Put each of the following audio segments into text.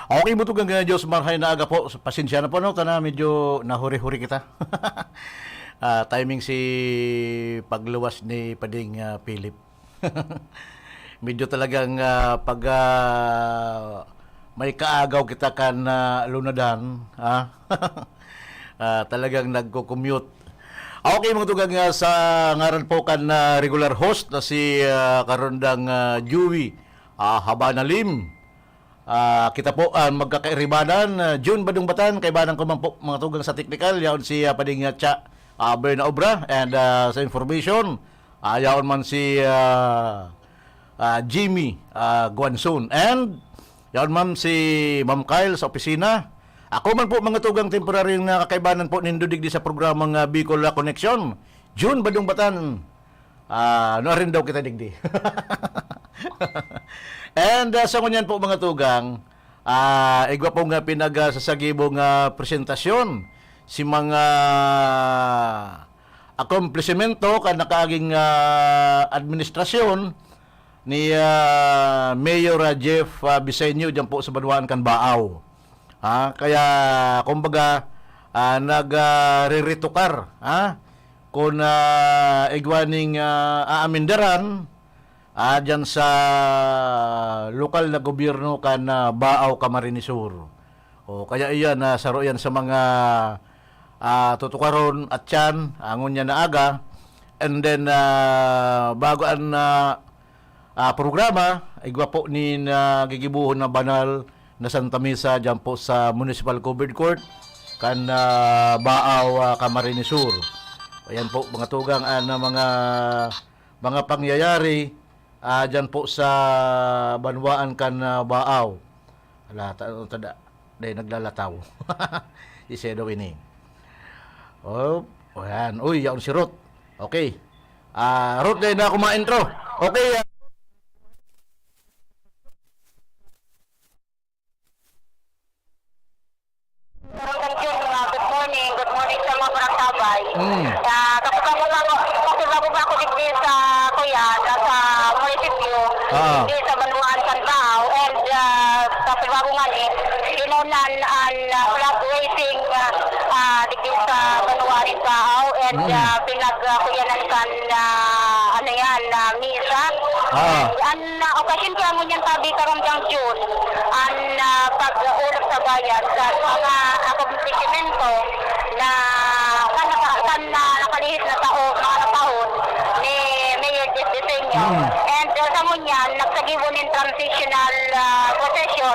Okay mo ito nga Diyos marhay na aga po. Pasensya na po no, tana medyo nahuri-huri kita. Timing si pagluwas ni Pading Philip. Medyo talagang pag may kaagaw kita kan lunadan, talagang nagko-commute. Okay mga tugang sa ngaran po kan regular host na si Karondang Dewey Habanalim. Kita po magkakairibanan June Badong Batan kay banang ko man po mga tugang sa technical yaon si Pading Cha Berna Obra and sa information yaon man si Jimmy Guansun and yaon man si Ma'am Kyle sa opisina. Ako man po mga tugang temporary na kakaibanan po nindo digdi sa programang Bicol Connection June Badong Batan. Ano rin daw kita digdi. And sa kunyan po mga tugang, igwa po nga sasagibong presentasyon si mga akomplishmento kan nakaaging administrasyon ni Mayor Jeff Bisenyo diyan po sa Banwaan kan Baaw. Kaya kumbaga nagre-retukar kung igwaning aamindaran dyan sa lokal na gobyerno kan Baaw, Camarines Sur. Kaya iyan, saro yan sa mga tutukaron at yan, angon niya na aga. And then, bago ang programa, igwa po ni gigibuhon na banal na Santa Misa dyan po sa Municipal Covered Court kan Baaw, Camarines Sur. Ayan po, mga tugang na mga pangyayari dyan po sa Banwaan kan Baaw. Tada, dahil naglalataw. Isedo ini. Ayan. Uy, yaon si Ruth. Okay. Ruth, dahil na ako ma-intro. Okay. Good morning sa mga barangay. Kapag ako digdi sa kuya, sa munisipyo, digdi sa Banwaan kan Baaw, and kapag ako nga sinunan ang flag raising digdi sa Banwaan kan Baaw, and pinagkuyanan kan misa. Ang okasyon ko lang yan tabi karong June, ang pag-ulap sa bayan sa mga akomplishmento na nakalihis na mga taon ni Mayor Jeff Bisenyo. And sa munyan, nagsagibo ng transitional procession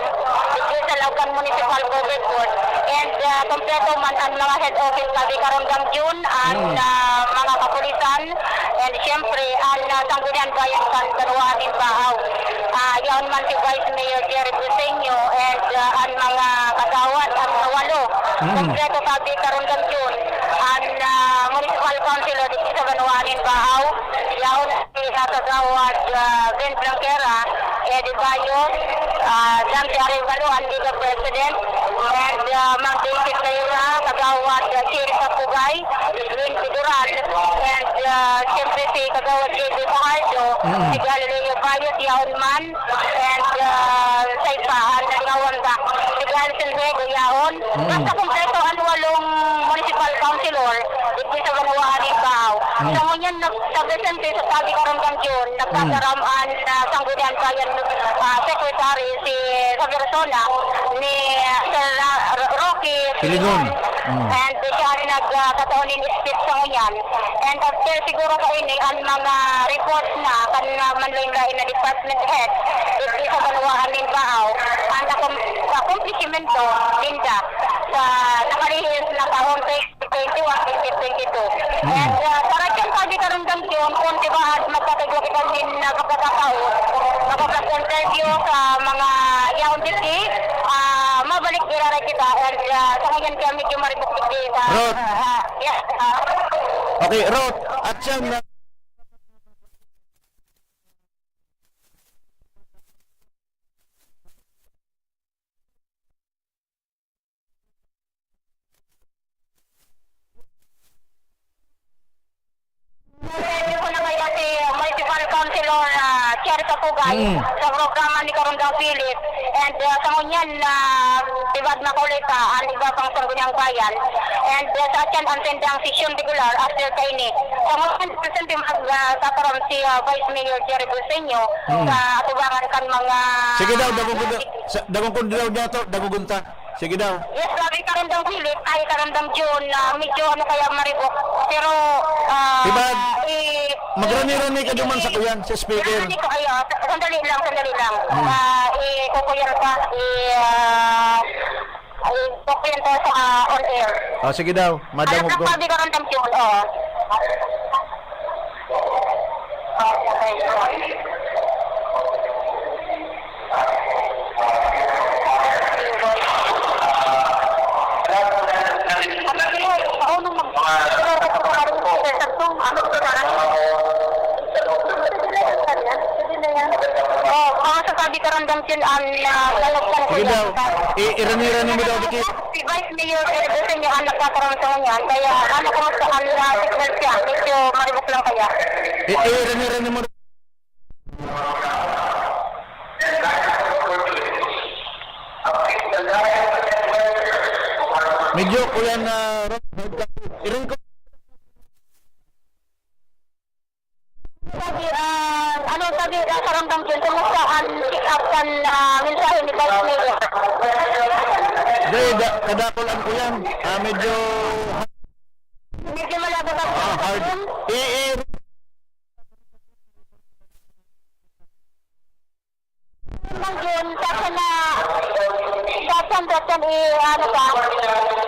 dito sa Laucan Municipal Covered Court. And kompleto man ang mga head office tabi karong June, ang mga kapulisan, and siyempre ang Sangguniang Bayan kan Banwaan kan Baaw. Yaon man si Vice Mayor Jerry Bisenyo and ang mga kagawad, ang walo. Kompleto tabi karong June, ang Municipal Councilor dito sa Banwaan kan Baaw. Yaon si kagawad Ben Blanquera, Eddie Bayos, Dante Arevalo, ang Liga President, and Mang David Layura, kagawad Chiri Sapugay, Lynn Piduran, and siyempre si kagawad J.B. Fajardo, si Galileo Bayos, Yaon Man, and sa iba, ang nagawan ka, si Galson Rego, Yaon. Basta kompleto ang walong municipal councilor dito sa Banwaan kan Baaw. Sa munyan, nagsagasante sa tabi karong June, nagkasaramaan Sangguniang Bayan Secretary si sa persona ni Sir Rocky Pilinon. And siya rin nagkataon ni speech sa ngayon. And after siguro kaini ang mga reports na kan manlain-lain na department head dito sa Banwaan kan Baaw, ang accomplishmento linda sa nakalihis na taon 2021-2022. And para dyan sabi karong June, kung diba magkatagwa kita din na kapagkataon, makapag-interview sa mga yaon diti, mabalik dirara kita, and sa ngayon kaya medyo maribok dito sa... Ruth. Yes. Okay, Ruth. At siyang Interview ko na ngayon si Municipal Councilor Cherito ako guys sa programa ni Karundang Philip. And sa ngunyan na tibad na kulita ang iba pang Sangguniang Bayan. And sa atyan ang tendang session regular after kaini. Sa ngunyan presente magkakaroon si Vice Mayor Jerry Busenyo sa atubangan kan mga... Sige daw, dagong daw niya to, dagugunta. Sige daw. Yes, sabi Karundang Philip, ay Karundang June, medyo ano kaya maribok. Pero, Tibad, magrani-rani ka duman sa kuyan, sa speaker. Hindi ko kayo, sandali lang. Kukuyan pa, kukuyan pa sa on air. Oh, sige daw, madam Ano ko. sabi Karundang June, oo. Okay. Sabi Karundang June ang lalagyan ko Sige daw, yan. irani-rani mo daw dikit. Si Vice Mayor Edison yung anak kakaroon sa kanyan, kaya ano kung sa kanila signal siya, medyo maribok lang kaya. Irani-rani mo. Medyo kuyan na irin ko. Sabi Karundang June, kumusta ang pick-up kan mensahe ni Vice Mayor? Kadakulan ko yan. Medyo Medyo malabo ba? hard. Karundang June, saan ano ka?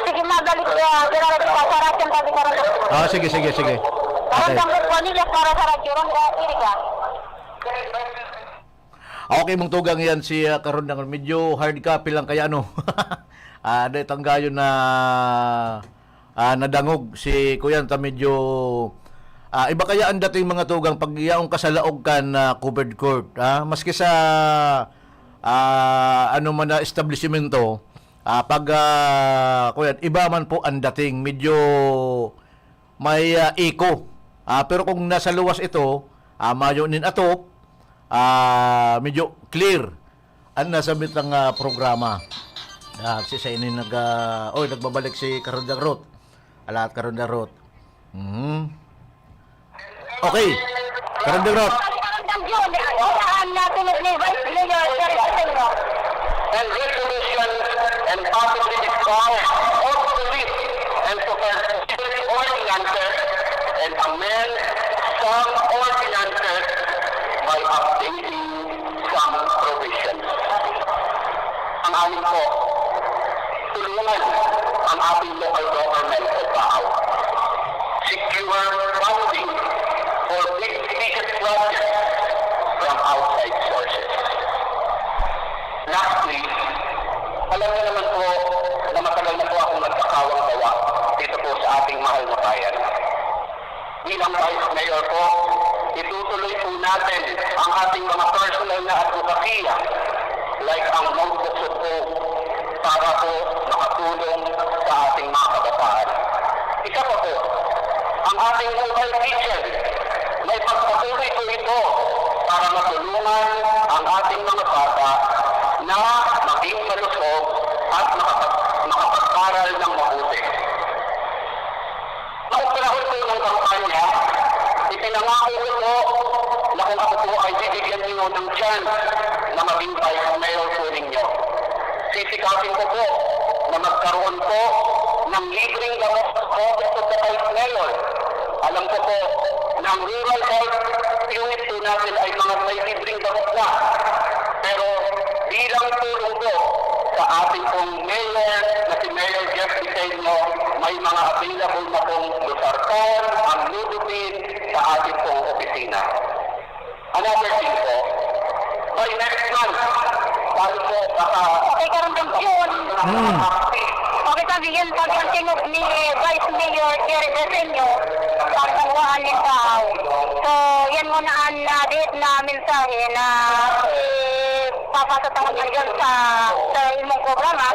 Sige, mabalik ginala kita sa rasyon sabi Karundang June. Sige. Okay. Karundang June po nila para sa radyo ron ka, iri ka. Okay, mong tugang yan si Karundang. Medyo hard copy lang kaya ano. Dahil tanggayon na nadangog si Kuyan ta medyo iba kaya ang dating mga tugang pag yaong kasalaog kan covered court. Maski sa ano man na establishmento, pag Kuyan, iba man po ang dating. Medyo may eco. Pero kung nasa luwas ito, mayo nin atop, medyo clear ang nasabit ng programa. Si sa ini nagbabalik si Karundang Road. Alat Karundang Road. Okay. Karundang Road. Karundang June, saan natin ni Vice Mayor Jerry Busenyo? And resolution and possibly declare obsolete and to consider ordinances and amend some ordinances by updating some provisions. Ang amin po, tulungan ang ating local government sa tao. Secure funding for big ticket projects from outside sources. Lastly, alam niyo naman po na matagal na po akong nagkakawang gawa dito po sa ating mahal na bayan. Bilang Vice Mayor po, itutuloy po natin ang ating mga personal na advokasya like ang Mongkok po para po makatulong sa ating mga kabataan. Isa pa po, ang ating mobile kitchen, may pagpatuloy po ito para matulungan ang ating mga bata na maging malusog at makapag-aral ng mabuti. Noong panahon po ng kampanya, ipinangako ko po na kung ako po ay bibigyan niyo ng chance na maging Vice Mayor po ninyo. Sisikapin ko po na magkaroon po ng libreng gamot sa Office of the Vice Mayor. Alam ko po na ang rural health unit po natin ay mga may libreng gamot na. Pero bilang tulong po sa ating pong mayor na si Mayor Jeff Busenyo, may mga available na pong Losartan, ang Ludupin sa ating pong opisina. Another thing po, by next month, tayo po Okay, Karundang June. Okay, sabihin ang tinog ni Vice Mayor Jerry Busenyo ang tangwaan ng tao. So, yan muna ang date na mensahe na papasatangon yan dyan sa imong programa.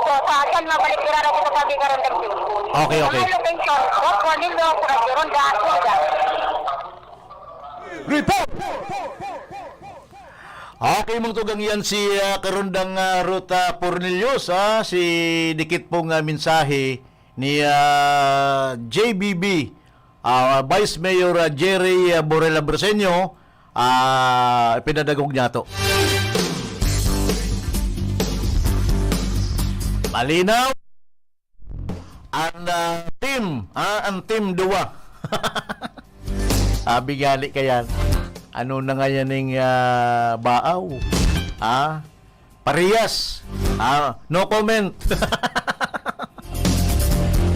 So, sa atin, mabalik kirara ko sa sabi Karundang June. Okay. Mga location, Rock Cornelio, Radyo Ronda, Ronda. Report! Okay, mong tugang yan si Karundang Ruta Pornelius, si dikit pong mensahe ni JBB, Vice Mayor Jerry Borela Briseño, pinadagog niya to. Malinaw ang team duwa. Sabi gali kayan. Ano na nga yan ng baaw? Parehas. No comment.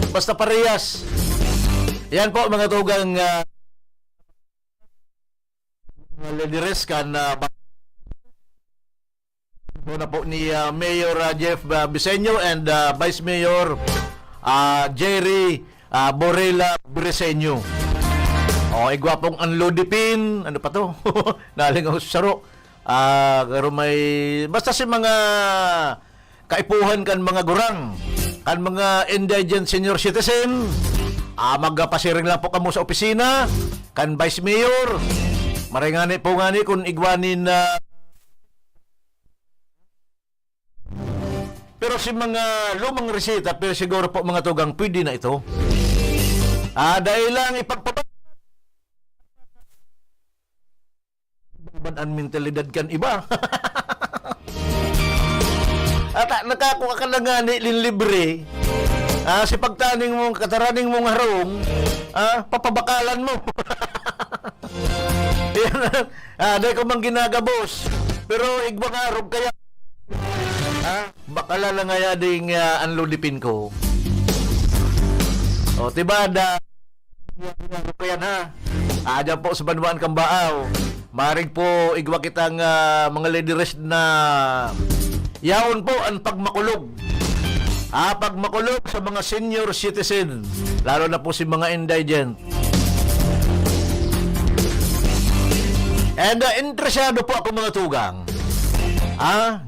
Basta parehas. Yan po mga tugang lideres kan muna po ni Mayor Jeff Briseño and Vice Mayor Jerry Borela Briseño. Igwapong Anlodipin, ano pa to? Naling ako saro. Pero may basta si mga kaipuhan kan mga gurang, kan mga indigent senior citizen, magpasiring lang po kamo sa opisina, kan Vice Mayor. Maringani po ngani kung igwanin na pero si mga lumang resita, pero siguro po mga tugang pwede na ito. Dahil lang ipagpapag ang mentalidad kan iba. At nakakuha ka na nga libre. Si pagtaning mong kataraning mong harong, papabakalan mo. Dahil ko mang ginagabos. Pero igba nga arog kaya bakala lang nga ding anlodipin ko. Tiba kaya na. Diyan po sa Banwaan Kambaaw. Marig po igwa kitang mga lideres na yaon po ang pagmakulog. Pagmakulog sa mga senior citizen, lalo na po si mga indigent. And interesado po ako mga tugang.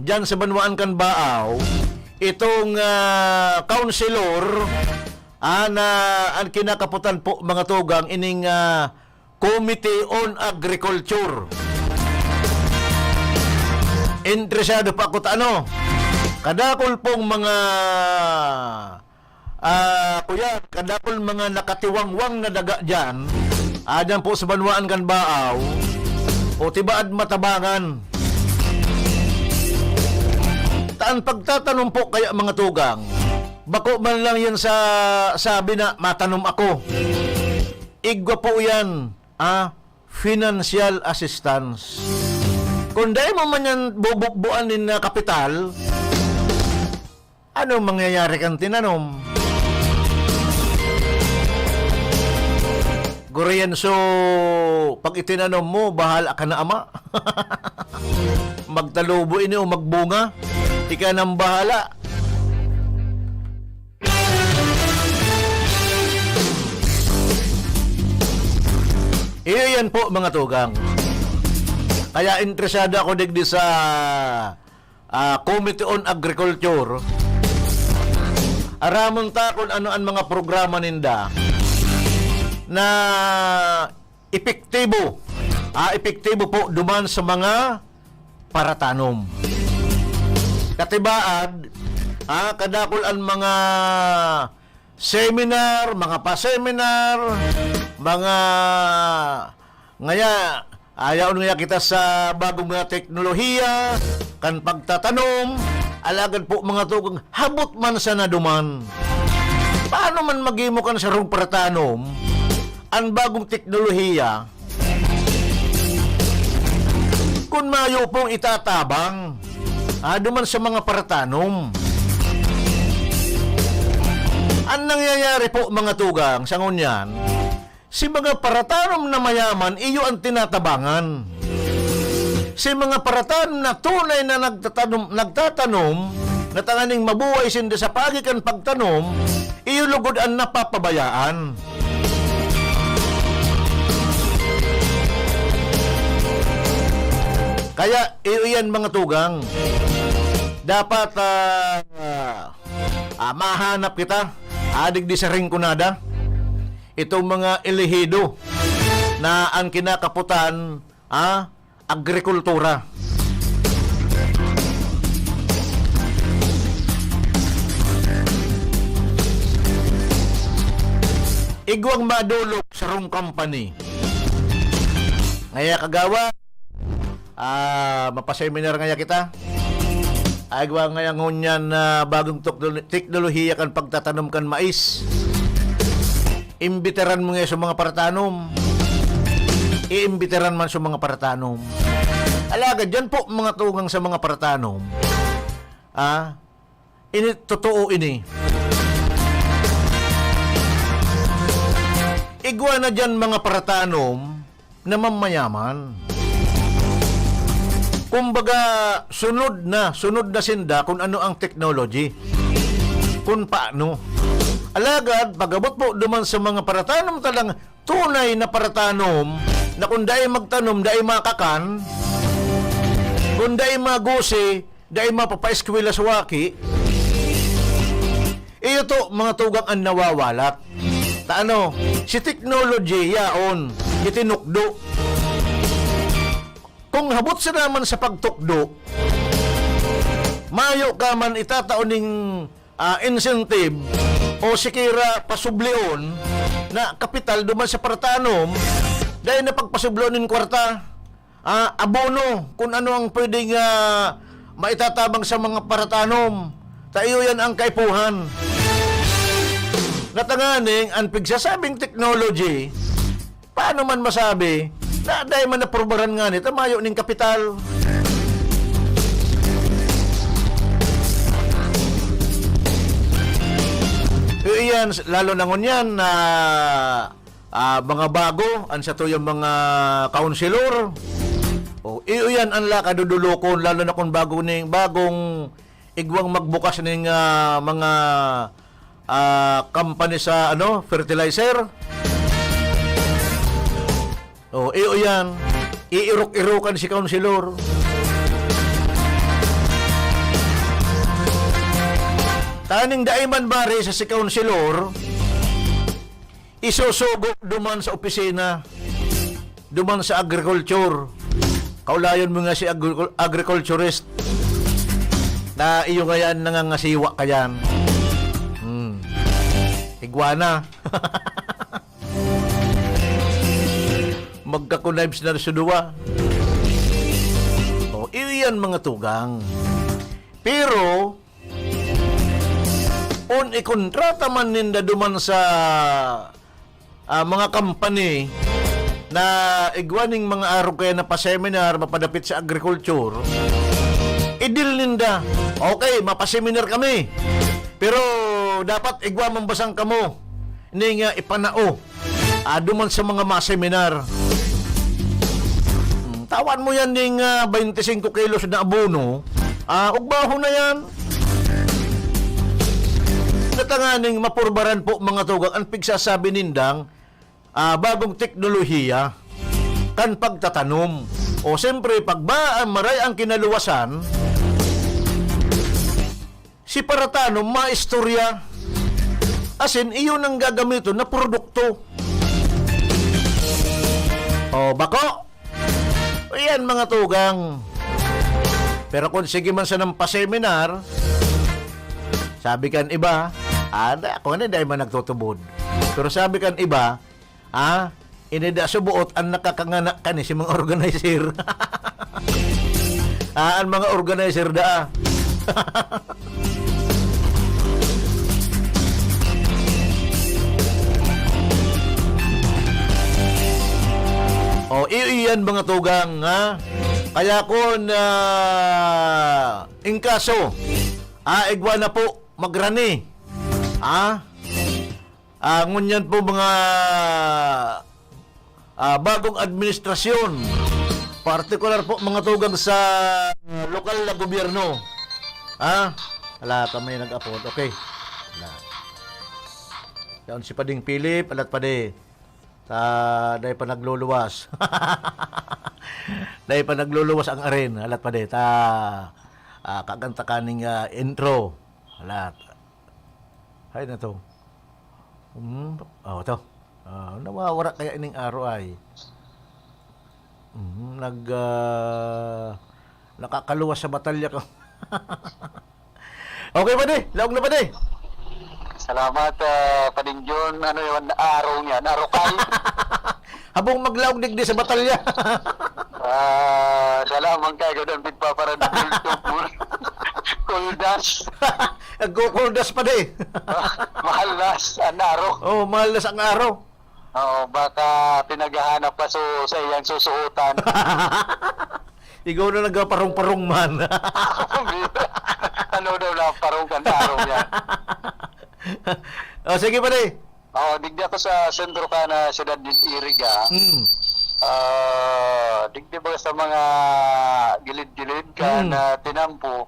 Diyan sa Banwaan Kambaaw, itong counselor na ang kinakaputan po mga tugang ining Committee on Agriculture. Interesado pa ako kadakol pong mga kadakol mga nakatiwangwang na daga dyan, dyan po sa Banwaan Kambaaw, tibaad matabangan. Taan pagtatanong po kaya mga tugang, bako man lang yan sa sabi na matanong ako. Igwa po yan, financial assistance. Kung dahil mo man yan bubukbuan din na kapital, ano mangyayari kang tinanom? Guriyan, so pag itinanom mo, bahala ka na ama. Magtalubo ini o magbunga, di ka nang bahala. Iyan po mga tugang. Kaya interesado ako digdi sa Committee on Agriculture. Aramon ta kung ano ang mga programa ninda na epektibo. Epektibo po duman sa mga paratanom. Katibaad, kadakol ang mga seminar, mga pa-seminar, mga ngaya ayaw nga kita sa bagong nga teknolohiya, kan pagtatanom, alagad po mga tugang habot man sa naduman. Paano man magimo kan sa rong paratanom ang bagong teknolohiya kung mayo pong itatabang duman sa mga paratanom? Ang nangyayari po mga tugang sa ngunyan, si mga paratanom na mayaman, iyo ang tinatabangan. Si mga paratanom na tunay na nagtatanom, na tanganing mabuhay sindi sa pagikan pagtanom, iyo lugod ang napapabayaan. Kaya iyo yan mga tugang. Dapat mahanap kita adig di sa ringkunada itong mga elehido na ang kinakaputan agrikultura. igwang madulog sa wrong company. Ngaya kagawa, mapaseminar ngaya kita. Agwa ngaya ngunyan na bagong teknolohiya kan pagtatanom kan mais. Imbiteran mo ngayon sa mga paratanom. Iimbiteran man sa mga paratanom. Alaga, dyan po mga tugang sa mga paratanom. Ini, totoo ini. Igwa na dyan mga paratanom na mamayaman. Kumbaga, sunod na sinda kung ano ang technology. Kung paano. Alagad, pagabot po duman sa mga paratanom talang tunay na paratanom na kung dahil magtanom, dahil makakan, kung dahil magusi, dahil mapapaeskwela sa waki, iyo to mga tugang ang nawawalat. Taano, si technology yaon, itinukdo. Kung habot sa naman sa pagtukdo, mayo ka man itataoning incentive o sikira pasublion na kapital duman sa paratanom dahil na pagpasublonin kwarta, abono kung ano ang pwedeng maitatabang sa mga paratanom. Tayo yan ang kaipuhan. Natanganing ang pigsasabing technology, paano man masabi na dahil man naprobaran nga nito, mayo ning kapital. Iyan, lalo na ngunyan na mga bago, an sa to yung mga kaunsilor. Iyan ang lakadudulokon, lalo na kung bagong igwang magbukas ng mga company sa fertilizer. Iyo yan. Iirok-irokan si kaunsilor. Taning daiman bari sa si kaunsilor, isusugo duman sa opisina, duman sa agriculture. Kaulayon mo nga si agriculturist na iyo ngayon nangangasiwa kayan. Iguana. Magkakunibes na sa duwa. Iyan mga tugang. Pero, ikontrata man ninda duman sa mga company na igwaning mga araw kaya na pa-seminar, mapadapit sa agriculture, idil ninda. Okay, mapaseminar kami. Pero, dapat igwa mambasang kamo. Hindi nga ipanao. Duman sa mga seminar. Tawan mo yan ng 25 kilos na abono. Ugbaho na yan. Natanganing mapurbaran po mga tugang ang pigsasabi nindang bagong teknolohiya kan pagtatanom. O siyempre, pag ba maray ang kinaluwasan, si paratanom maistorya. Asin, iyon ang gagamito na produkto. Bako? Ayan mga tugang. Pero kung sige man sa ng pa-seminar, sabi kan iba, ako na dahil man nagtutubod. Pero sabi kan iba, inida subuot ang nakakangana ka ni si mga organizer. Ang mga organizer da. Iyan mga tugang, Kaya kung inkaso, igwa na po magrani. Ngunyan po mga bagong administrasyon, partikular po mga tugang sa lokal na gobyerno. Wala ka may nag-upload. Okay. Wala. Yan si Pading Philip, alat pa de. Dahil pa nagluluwas. Dahil pa nagluluwas ang arin. Alat pa de. Kaganta kaning intro. Alat. Ay na to. To. Nawawara kaya ining araw ay. Nakakaluwas sa batalya ko. Okay pa de. Laog na pa de. Salamat, Pading John. Ano yun, araw niyan? Arokay. Habang maglaog digdi sa batalya. Salamat kayo doon. Pitpa para na kuldas. Nagkukuldas pa di. Mahalas, anaro. Oh, mahal na sa ang araw. Oo, baka pinaghahanap pa sa iyang susuotan. Ikaw na nagparong-parong man. Ano daw na parang kandaro niya. Oh, sige pa di. Oo, digdi ako sa sentro ka na siyudad din Iriga. Hmm. Digdi ba sa mga gilid-gilid ka na tinampo.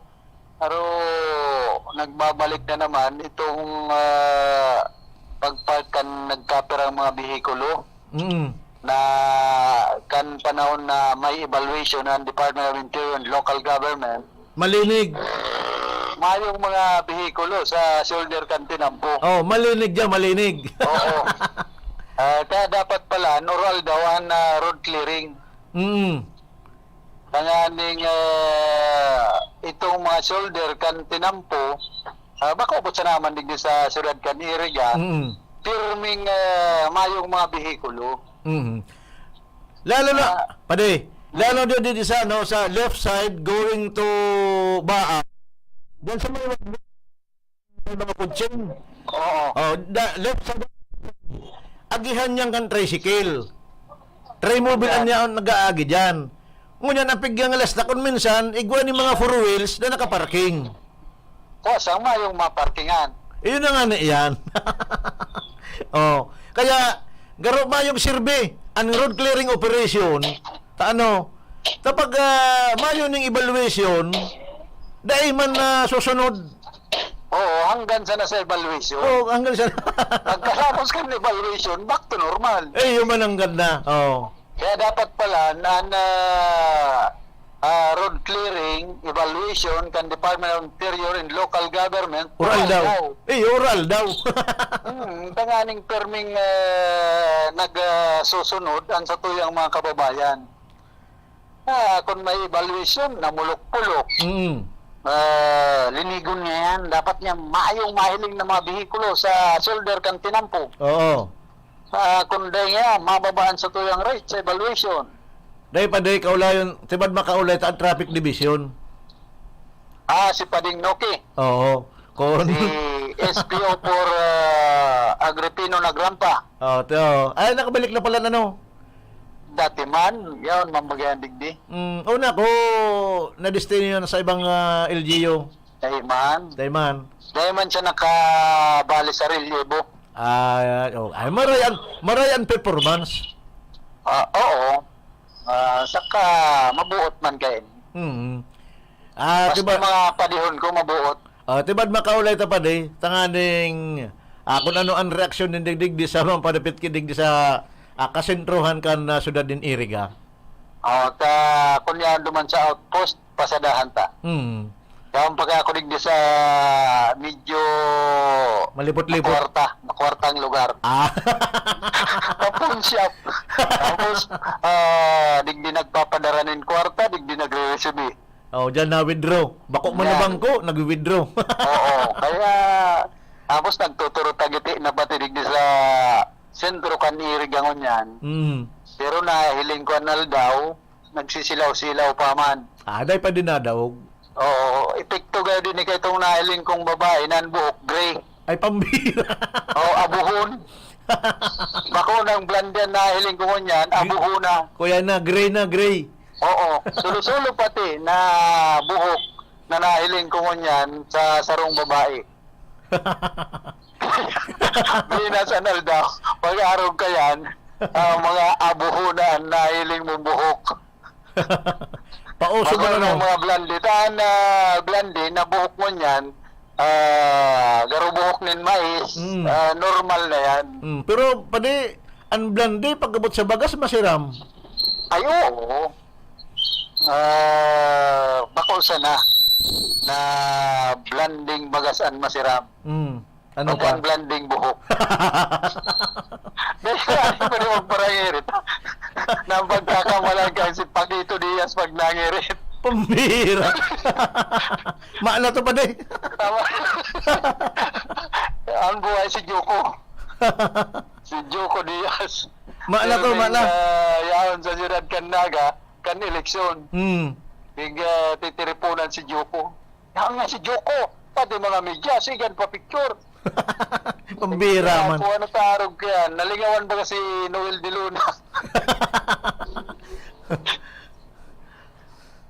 Pero nagbabalik na naman itong pagpagkan nagkapirang mga bihikulo Mm. na kan panahon na may evaluation ng Department of Interior and Local Government. Malinig. Mayong mga bihikulo sa shoulder kan tinampo. Oh, malinig dyan, malinig. Oo. Kaya dapat pala, oral daw ang road clearing. Mm. Tanganing itong mga shoulder kan tinampo, baka po sa naman digdi sa siyudad kan Iriga, Mm. firming mayong mga bihikulo. Mm. Lalo na, lalo dito sa, no, sa left side going to Baa. Diyan sa mga kutsing. Oo. Oh, left side. Agihan niyang kan tricycle. Trimobile niya ang nag-aagi dyan. Ngunyan, napigyan alas na kung minsan, igwa ni mga four wheels na nakaparking. Sa mayong maparkingan. Iyon na nga na iyan. Oh, kaya, garo ba yung sirbe, ang road clearing operation, tapag mayo ng evaluation, dahil man na susunod. Oo, hanggang sa nasa evaluation. Oh, hanggang sa... Pagkatapos ka ng evaluation, back to normal. Yun man ang ganda. Oh. Kaya dapat pala na road clearing, evaluation, kan Department of Interior and Local Government. Oral daw. Oral daw. Tanganing perming nagsusunod ang sa tuyang mga kababayan. Kung may evaluation, namulok-pulok. Mm. Linigon niya yan. Dapat niya mayong mahiling na mga bihikulo sa shoulder kan tinampo. Oo. Kundi nga, mababaan sa tuyang rate sa evaluation. Dahil pa dahil kaulayon, tibad makaulay ta ang traffic division. Si Pading Noki. Oo. Si SPO for Agripino Nagrampa. Ay, nakabalik na pala na, no? Dati man, yun, mamagayan digdi. Una ko, na-destiny yun sa ibang LGU. Daiman. Daiman siya nakabali sa relievo. Marayan performance. Oo. Saka mabuot man kayo. Basta Tiba, mga padihon ko mabuot. tibad makaulay ta pa di, tanganing kung ano ang reaksyon ng digdi sa mga padapit kidig sa kasentruhan kan na siyudad din Iriga. Kunya duman sa outpost, pasadahan ta. Kaya pagka ako digdi sa medyo Malipot-lipot. makwartang lugar. Pawn shop. Tapos, digdi nagpapadara ng kwarta, digdi nagre-receive. Diyan na withdraw. Bako mo na Yan. bangko, nag-withdraw. Oo, kaya tapos nagtuturo tagiti na pati digdi sa sentro kan Irigangon yan. Pero nahiling ko anal daw, nagsisilaw-silaw pa man. Dahil pa din na daw. Oo, epekto gaya din ikaw itong nahiling kong babae na buhok gray. Ay, pambira. Abuhon. Bako ng blandan na hiling ko yan, abuhon na. Kuya na, gray. Oo, sulo-sulo pati na buhok na nahiling ko yan sa sarong babae. Binasanal daw. Pag-arog ka yan, mga abuhunan na hiling mong buhok. Pauso mo na, no? Mga blandi. Blandi na buhok mo yan, garo buhok nin mais, normal na yan. Pero, pwede, ang blandi, pagkabot sa bagas, masiram. Ay, oo. Bako sana na blanding bagasan masiram. Ano Pag pa? blanding buhok. Dahil ano pa rin magparangirit. Nang pagkakamalan ka si Pagito Diaz pag nangirit. Pambira. Maala to pa din. Tama. ang buhay si Joko. Si Joko Diaz. Maala ko, maala. Yaon sa Ciudad Canaga, kan eleksyon. Hmm. Bigla titiripunan si Joko. Yaon nga si Joko. Pati mga media, sigan pa picture. Pambira man. Kung ano tarog yan. Nalingawan ba kasi Noel de Luna?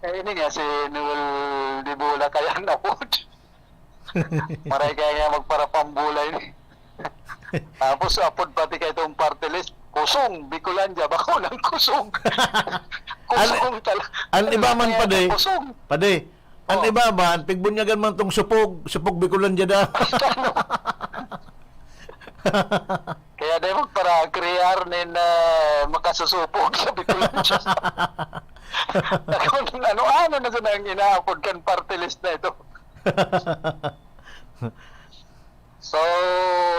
Ini nga si Noel de Bula kaya napod. Maray kaya nga magparapambulay ni. Tapos apod pati kay itong party list. Kusong, Bicolandia, bako ng kusong. Kusong talaga. Ang iba man pade. Kusong. Pade. Ang Oh. iba man, pigbunyagan man tong supog bikulan dyan. Kaya dahil para krear nin makasusupog sa Bicolandia. Ano na sa nang inaapod kan party list na ito. So,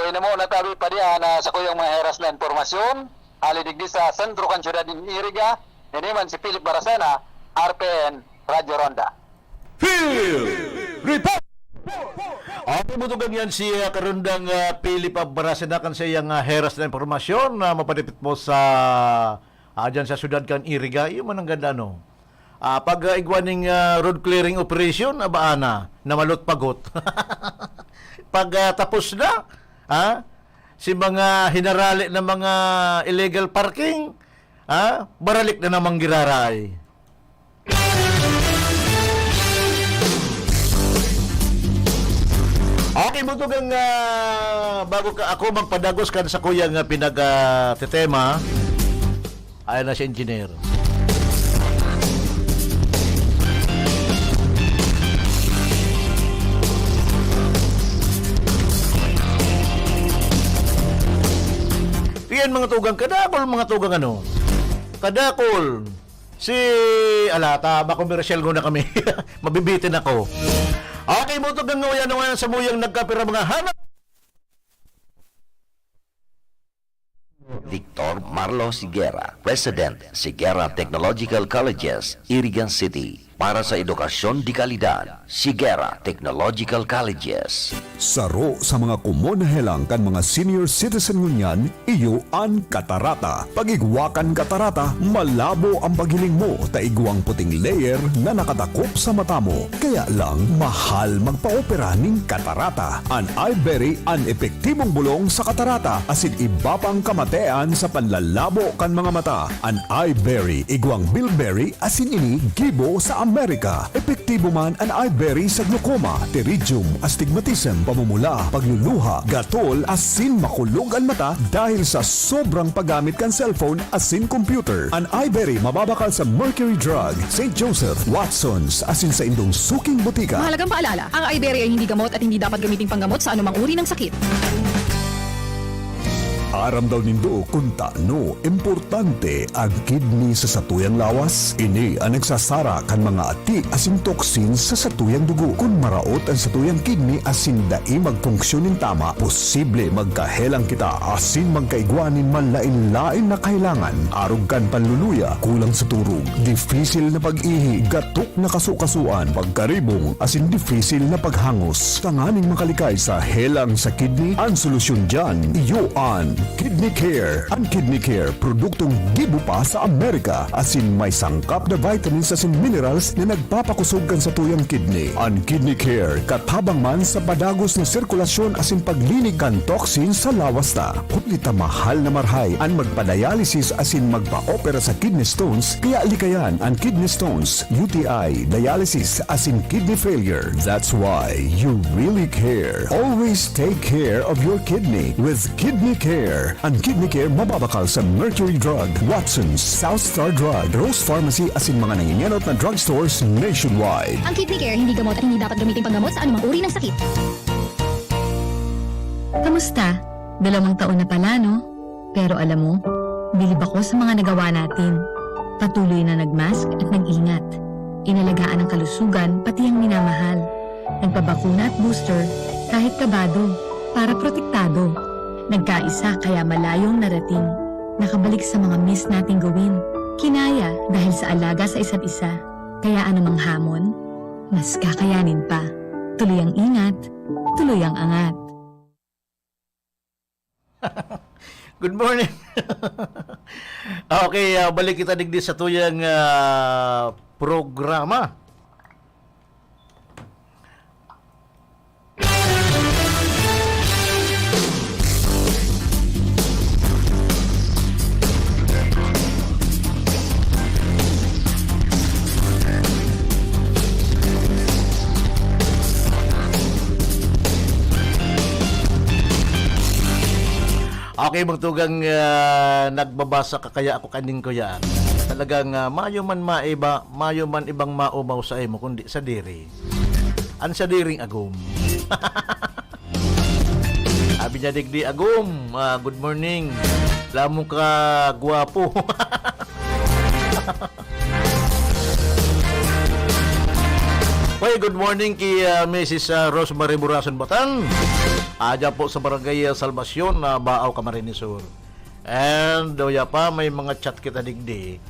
ina mo natabi pa diyan na sa kuyang mga heras na informasyon, alidigdi sa Sentro kan Ciudad Iriga, man si Philip Barasena, RPN Radio Ronda. Field Report! Okay mo tugang yan si karundang Philip Barasena kan sa iyang heras na informasyon na mapadipit mo sa dyan sa syudad kan Iriga. Yung man ang ganda, no? Pag igwaning road clearing operation, abaana na malot pagot. Pag tapos na, si mga hinarali na mga illegal parking, baralik na namang giraray. Okay mo tugang bago ka ako magpadagos kan sa kuyang pinag-tetema, ayon na si engineer. Yan mga tugang kadakol, mga tugang ano. Kadakol. Si alata, makomersyal ko na kami. Mabibitin ako. Okay mo tugang ngayon sa muyang nagkapira mga hanap. Victor Marlo Siguera, President, Siguera Technological Colleges, Irigan City. Para sa edukasyon di kalidad, Siguera Technological Colleges. Saro sa mga kumonahelang kan mga senior citizen ngunyan, iyo ang katarata. Pagigwakan katarata, malabo ang paghiling mo, taigwang puting layer na nakatakop sa mata mo. Kaya lang, mahal magpa-opera ning katarata. An iBerry ang epektibong bulong sa katarata, asin iba pang kamatean sa panlalabo kan mga mata. An iBerry, igwang bilberry, asin ini gibo sa Amerika. Epektibo man ang iBerry sa glaucoma, pterygium, astigmatism, pamumula, pagluluha, gatol, asin makulog ang mata dahil sa sobrang paggamit kan cellphone asin computer. Ang iBerry mababakal sa Mercury Drug, St. Joseph, Watson's, asin sa indong suking butika. Mahalagang paalala, ang iBerry ay hindi gamot at hindi dapat gamiting panggamot sa anumang uri ng sakit. Aram daw nindo kung taano importante ang kidney sa satuyang lawas. Ini ang nagsasara kan mga ati asin toxins sa satuyang dugo. Kung maraot ang satuyang kidney asin dai magfunksyonin tama, posible magkahelang kita asin magkaigwanin man lain-lain na kailangan. Arog kan panluluya, kulang sa turog, difisil na pag-ihi, gatok na kasukasuan, pagkaribong asin difisil na paghangos. Tanganing makalikay sa helang sa kidney, ang solusyon dyan, iyoan Kidney Care. Ang Kidney Care, produktong gibo pa sa Amerika, asin may sangkap na vitamins asin minerals na nagpapakusog kan sa tuyang kidney. Ang Kidney Care, katabang man sa padagos na sirkulasyon asin paglinig kan toxin sa lawas ta. Kutlita mahal na marhay ang magpa-dialysis asin magpa-opera sa kidney stones, kaya likayan ang kidney stones, UTI, dialysis asin kidney failure. That's why you really care. Always take care of your kidney with Kidney Care. Ang Kidney Care mababakal sa Mercury Drug, Watson's, South Star Drug, Rose Pharmacy asin mga nanginyanot na drugstores nationwide. Ang Kidney Care hindi gamot at hindi dapat gamitin panggamot sa anumang uri ng sakit. Kamusta? 2 taon na pala, no? Pero alam mo, bilib ako sa mga nagawa natin. Patuloy na nagmask at nag-ingat. Inalagaan ang kalusugan pati ang minamahal. Nagpabakuna at booster kahit kabado para protektado. Nagkaisa kaya malayong narating. Nakabalik sa mga miss nating gawin. Kinaya dahil sa alaga sa isa't isa. Kaya anumang hamon, mas kakayanin pa. Tuloy ang ingat, tuloy ang angat. Good morning. Okay, balik kita digdi sa tuyang programa. Okay, magtugang nagbabasa ka kaya ako kaning kuya. Talagang mayo man maiba, mayo man ibang maumaw sa imo kundi sa diri. An sa diring agum. Abi niya digdi agum. Good morning. Lamo ka gwapo. Well, good morning kay Mrs. Rosemary Burason Batan. Aja po sa Barangay Salvacion na Baaw, Camarines Sur. And doya pa may mga chat kita digdi.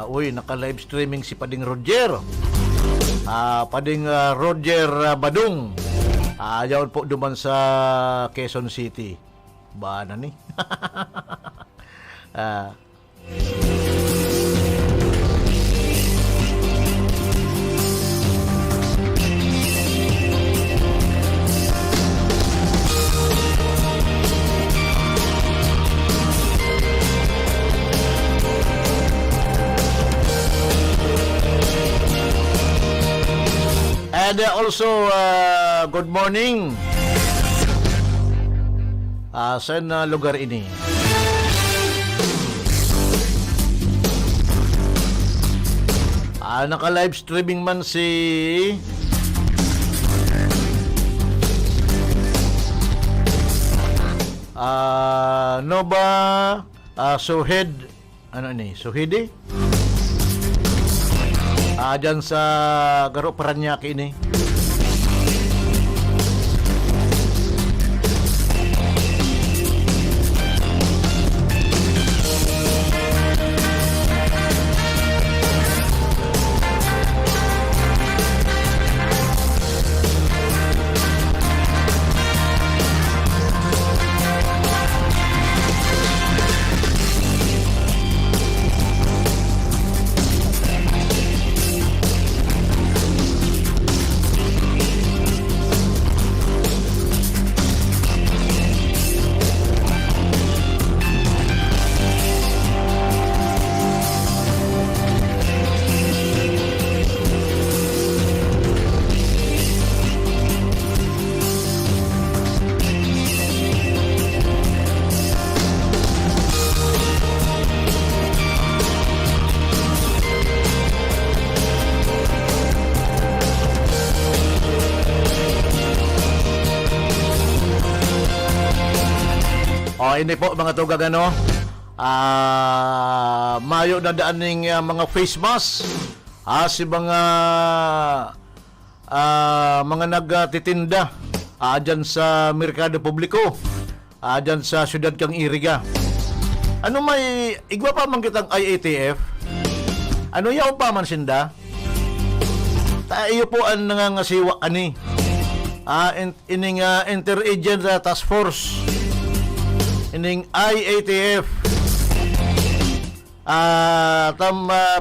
Uy, naka-live streaming si Pading Roger. Pading Roger Badung. Ayaw po duman sa Quezon City. Ba na ni? And also, good morning sa lugar ini. Naka-live streaming man si Nova Suhed. Ano ni? Suhidi? Dyan sa Garo Paranaque ini. Hindi po mga tugag mayo na daan ng mga face mask si mga nagtitinda dyan sa Merkado Publiko dyan sa Syudad Kang Iriga. Ano may igwa pa man kitang IATF? Ano yaw pa man sinda? Tayo po ang nangangasiwa ani ining Interagency Task Force ining IATF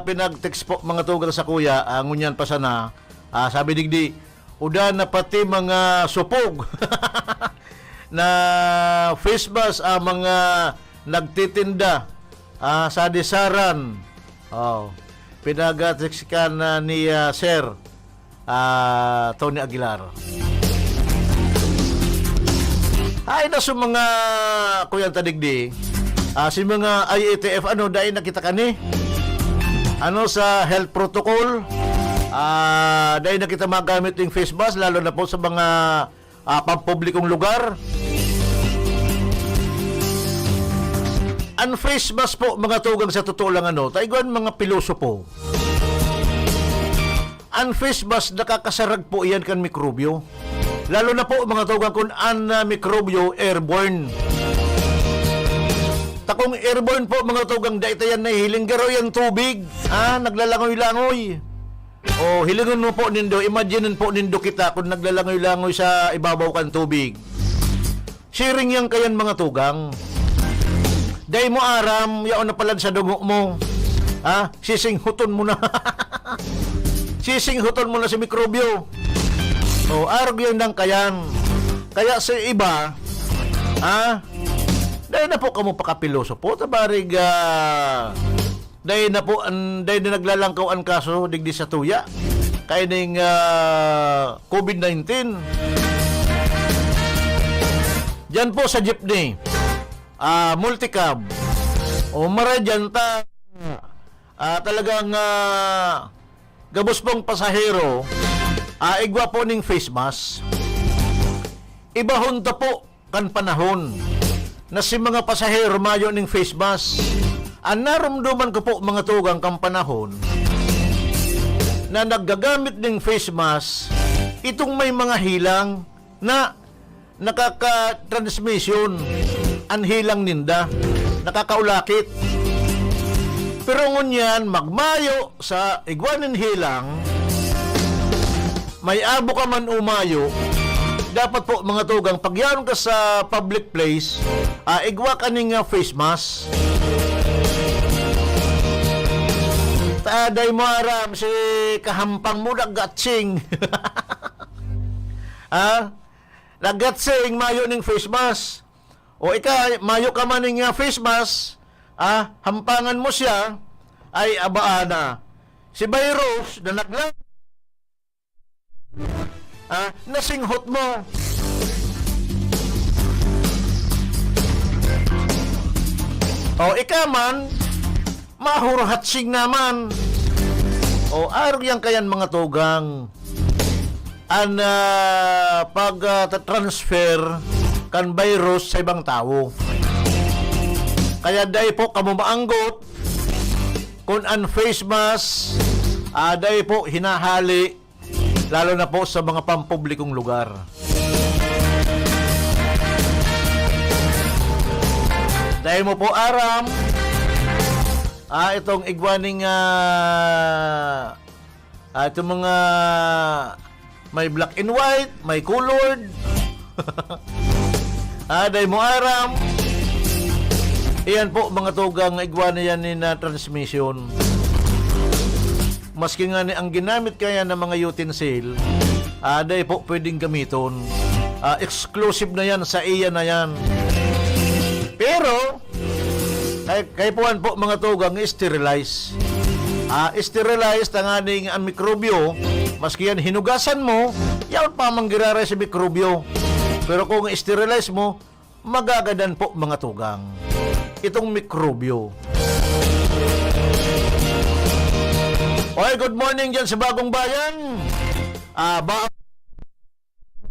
pinag-text po mga tugal sa kuya ngunyan pa sana sabi digdi uda na pati mga supog na face mask mga nagtitinda sa Disaran pinag-text ka na ni Sir Tony Aguilar. Ay na sa mga kuyang tadigdi si mga IATF dahil nakita kani sa health protocol dahil nakita magamit yung face mask lalo na po sa mga pampublikong lugar. Ang face mask po mga tugang sa totoo lang taiguan mga pilosopo. Ang face mask nakakasarag po iyan kan mikrobyo. Lalo na po mga tugang kung ang mikrobyo airborne. Takong airborne po mga tugang daita yan na hilinggaro yan tubig. Naglalangoy-langoy. Hilingon mo po nindo, imagine po nindo kita kung naglalangoy-langoy sa ibabaw kan tubig. Siring yang kayan mga tugang. Day mo aram, yaon na palad sa dugo mo. Sisinghuton mo na. Sisinghuton mo na si mikrobyo. O, arog yun ng kayan. Kaya sa iba, dahil na po kamo pakapiloso po, tabarig, dahil na naglalangkaw ang kaso, digdi sa tuya, kaya ng COVID-19. Diyan po sa jeepney, multicab, o maradyan talagang gabos pong pasahero, igwa po ning face mask. Ibahon ta po kan panahon na si mga pasahero mayo ning face mask. Ang narumduman ko po mga tugang kang panahon na naggagamit ng face mask, itong may mga hilang na nakaka-transmission, ang hilang ninda, nakakaulakit. Pero ngunyan, magmayo sa igwanin hilang, may abo ka man umayo, dapat po mga tugang, pag yan ka sa public place, igwa ka ning face mask. Taday mo aram, si kahampang mo nagatsing. Nagatsing, mayo ning face mask. O mayo ka man ning face mask, hampangan mo siya, ay abaana. Si virus na naglang, nasinghot mo. O ikaman, mahurhatsing naman. O arog yang kayan mga tugang. Pag-transfer kan virus sa ibang tao. Kaya dahil po kamo maanggot kung ang face mask, dahil po hinahali, lalo na po sa mga pampublikong lugar. Dahil mo po aram, itong igwaning itong mga may black and white, may colored. Dahil mo aram, iyan po mga tugang igwana yan ni na transmission. Maski nga ni ang ginamit kaya ng mga utensil, dahil po pwedeng gamiton. Exclusive na yan, sa iya na yan. Pero, kay puan po mga tugang, sterilize. Sterilize, tanganing ang mikrobyo, maski yan hinugasan mo, yaw pa manggiraray sa mikrobyo. Pero kung sterilize mo, magagadan po mga tugang itong mikrobyo. Okay, good morning dyan sa Bagong Bayan.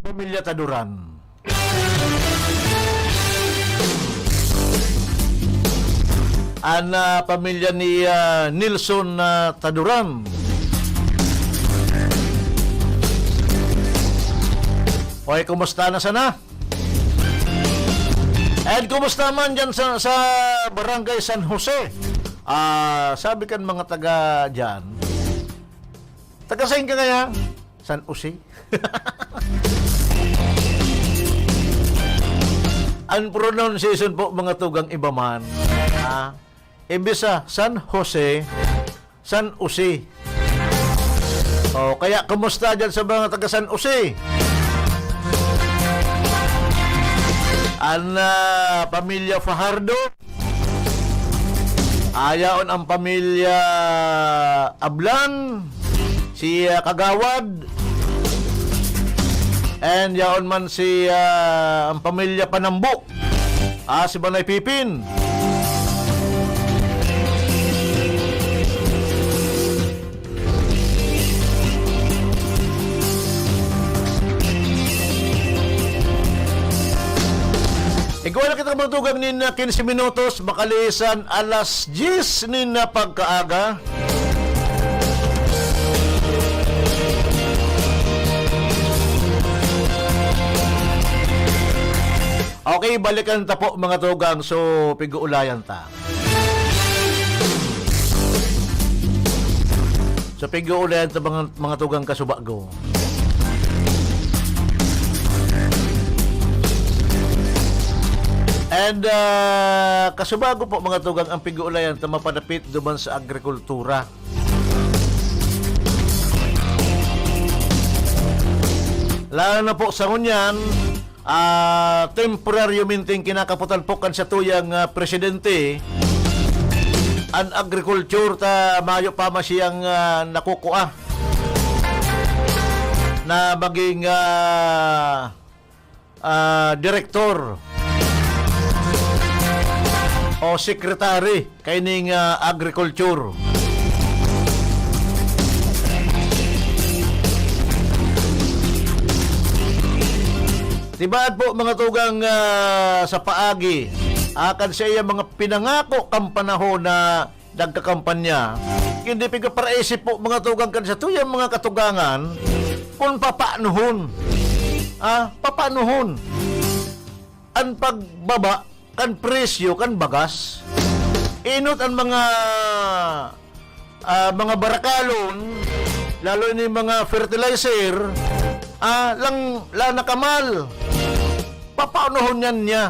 Pamilya Taduran. Ang pamilya ni Nilson Taduran. Okay, kumusta na sana? And kumusta man dyan sa Barangay San Jose? Sabi kan mga taga dyan, taga saan ka kaya? San Jose? Ang pronunciation po mga tugang iba man. Imbisa San Jose, San Jose. Kaya kumusta dyan sa mga taga San Jose? Ang pamilya Fajardo, ayaon ang pamilya Ablan, si Kagawad, and yaon man si ang pamilya Panambo, si Banay Pipin. Ikaw na kita matugang nin 15 minutos, makalisan alas 10 nin pagkaaga. Okay, balikan ta po mga tugang, so pig-uulayan ta. So pig-uulayan ta mga tugang kasubago. And kasubago po mga tugang ang pig-uulayan ta mapadapit duman sa agrikultura. Lalo na po sa ngunyan, temporaryo minting kinakaputalpukan sa tuyang presidente ang agriculture ta mayo pa masiyang nakukuha na maging direktor o secretary kaining agriculture. Tibaad po mga tugang sa paagi akan sa iya mga pinangako kang panahon na nagkakampanya. Hindi pigapraisip po mga tugang kan sa tuyang mga katugangan kung papanuhon. Papanuhon ang pagbaba kan presyo kan bagas. Inot ang mga barakalon, lalo ni mga fertilizer, lang nakamal. Papanuhon yan niya.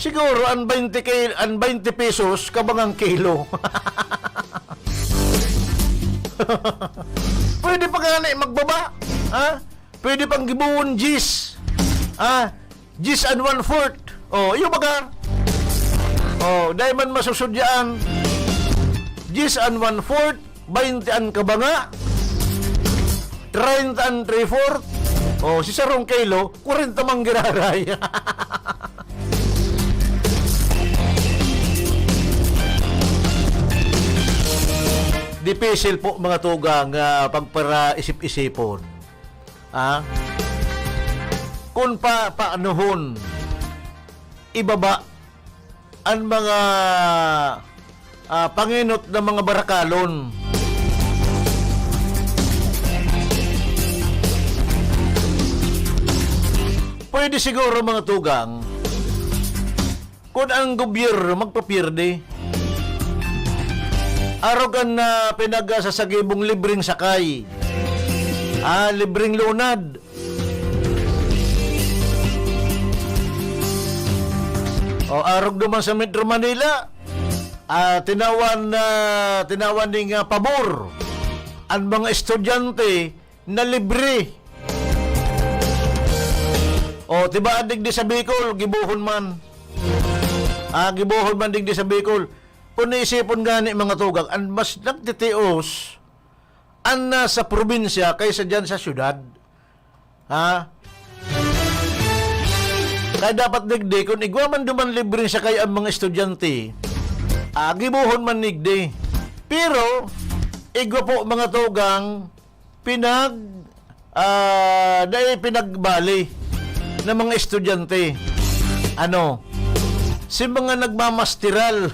Siguro ang 20 pesos kabangang kilo. Pwede pa gani magbaba. Pwede pang gibuon gis. Gis and 1/4. Iyo baga. Dahil man masusudyaan. Gis and 1/4, 20 ang kabanga. 30 and 3/4. Si sarong kilo, 40 mang giraray. Dipisil po mga tugang pagpara isip-isipon. Kung paanuhon ibaba ang mga panginot ng mga barakalon. Pwede siguro mga tugang kung ang gobyerno magpapirde. Arogan na pinagsasagibong libreng sakay. Libreng lunad. Arog naman sa Metro Manila. Tinawan ding pabor ang mga estudyante na libre. Tiba adig di sa Bicol, gibuhon man. Gibuhon man dig di sa Bicol. Punisipon gani mga tugang, ang mas nagtitios ang nasa probinsya kaysa dyan sa syudad. Kaya dapat digdi, kung igwa man duman libre siya kay ang mga estudyante, gibuhon man nigdi. Pero, igwa po mga tugang, dahil pinagbali ng mga estudyante. Si mga nagmamasteral.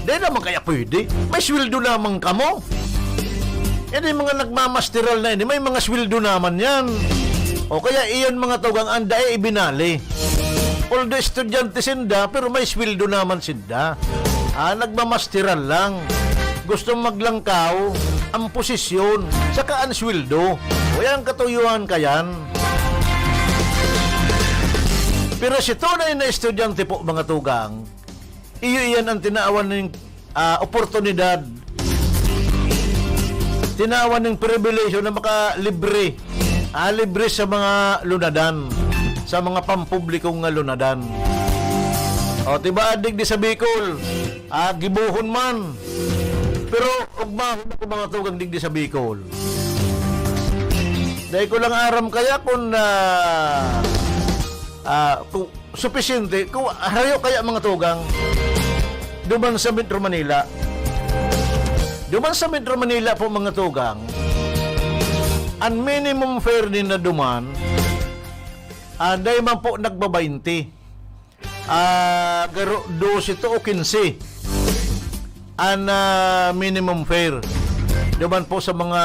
Dahil naman kaya pwede. May sweldo naman kamo. Yan yung mga nagmamasteral na yun. May mga sweldo naman yan. Kaya iyon mga tugang anday ibinali. Although estudyante sinda, pero may sweldo naman sinda. Nagmamasteral lang. Gusto maglangkaw ang posisyon. Saka ang sweldo. Yan katuyuhan kayan. Pero si tunay na estudyante po mga tugang, iyan ang tinaawan ng oportunidad. Tinaawan ng pribilehiyo na makalibre. Libre sa mga lunadan. Sa mga pampublikong lunadan. Tiba adig di sa Bicol. Gibuhon man. Pero ugmahon ako mga tugang digdi sa Bicol. Dahil ko lang aram kaya kung suficiente, kung harayo kaya mga tugang duman sa Metro Manila. Duman sa Metro Manila po mga tugang, ang minimum fare din na duman, dahil man po nagba-20. Garo 12 to o 15 ang minimum fare. Duman po sa mga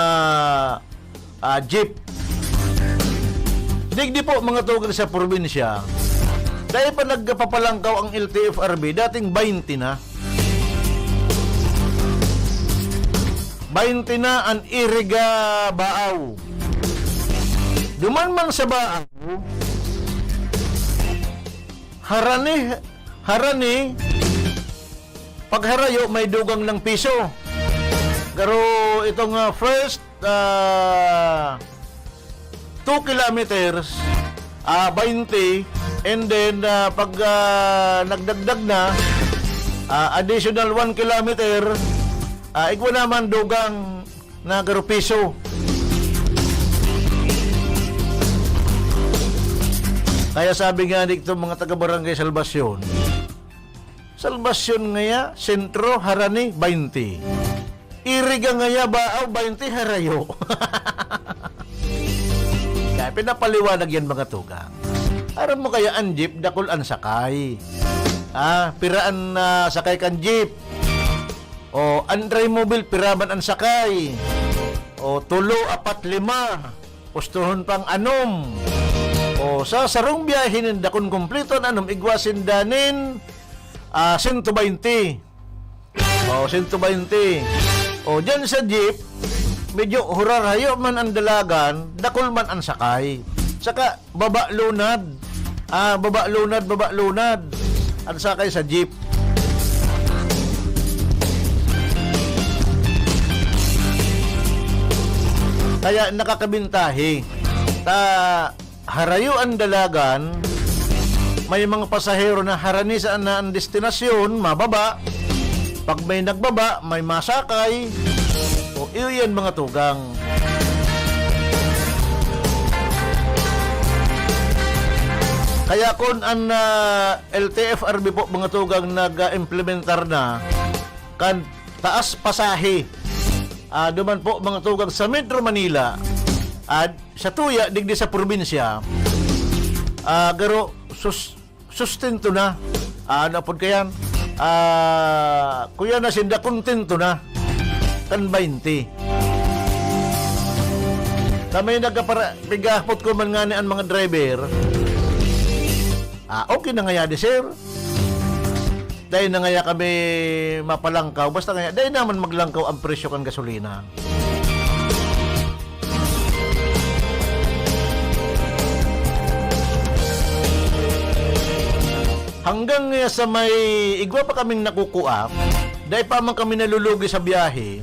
jeep. Digdi po mga tugang sa probinsya. Dahil pa nagpapalangkaw ang LTFRB, dating 20 na. 20 na ang Iriga Baaw. Duman man sa Baaw, harani, pag harayo may dugang ng piso. Pero itong first 2 kilometers 20, and then pag nagdagdag na additional 1 kilometer igwa naman dugang na garo piso. Kaya sabi nga dito mga taga-barangay Salvacion ngaya, sentro, harani, 20. Iriga ngaya, baaw, 20, harayo. Kaya pinapaliwanag yan mga tugang. Aram mo kaya ang jeep, dakol ang sakay. Piraan na sakay kan jeep. O, andray mobile, piraman ang sakay. O, 3, 4, 5. Pustuhon pang anom. O sa sarong biyahe ng dakon kumpleto anom igwasin danin 120. O 120. O dyan sa jeep medyo hurarayo man ang dalagan, dakol man ang sakay. Saka baba lunad. Baba lunad ang sakay sa jeep. Kaya nakakabintahe. Harayo ang dalagan, may mga pasahero na harani saan na ang destinasyon, mababa. Pag may nagbaba, may masakay. O iyan mga tugang. Kaya kung ang LTFRB po mga tugang nag-implementar na kan taas pasahe, duman po mga tugang sa Metro Manila, at sa tuya, digdi sa probinsya, garo sustento na. Napod kayan, kuya na sinda kontento na. Kan 20. Kamay nagpigahpot ko man nga ni ang mga driver. Okay na nga di sir. Dahil na nga kami mapalangkaw. Basta nga, dahil naman maglangkaw ang presyo kan gasolina. Hanggang sa may igwa pa kaming nakukuap, dahil pa man kami nalulugi sa biyahe,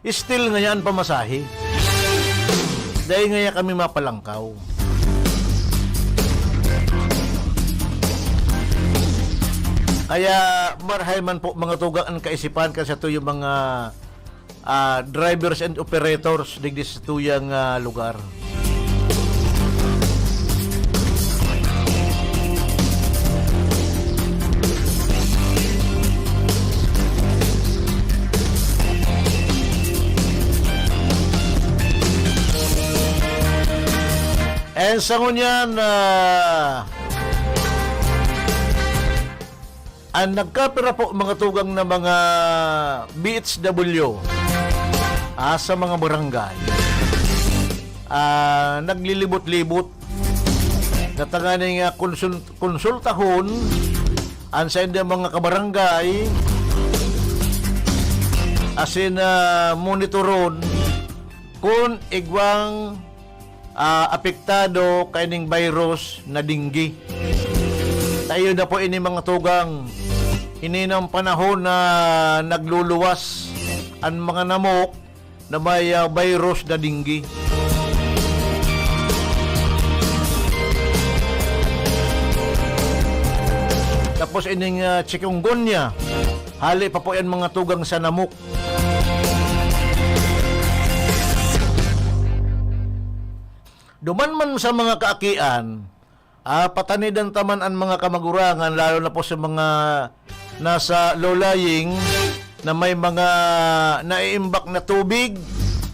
still ngayon pamasahe. Dahil ngayon kami mapalangkaw. Kaya marhay man po mga tugang ang kaisipan kasi ito yung mga drivers and operators digdi sa tuyang lugar. And sa ngunyan, ang nagkapira po mga tugang na mga BHW sa mga barangay, naglilibot-libot na tanganing konsultahon ang sa mga kabarangay asin monitoron kung igwang apektado kaining virus na dinggi. Tayo na po ini mga tugang, ini ng panahon na nagluluwas ang mga namok na may virus na dinggi. Tapos ining chikungunya, hali pa po yan mga tugang sa namok. Duman man sa mga kaakian, patanidan taman ang mga kamagurangan, lalo na po sa mga nasa low-lying na may mga naiimbak na tubig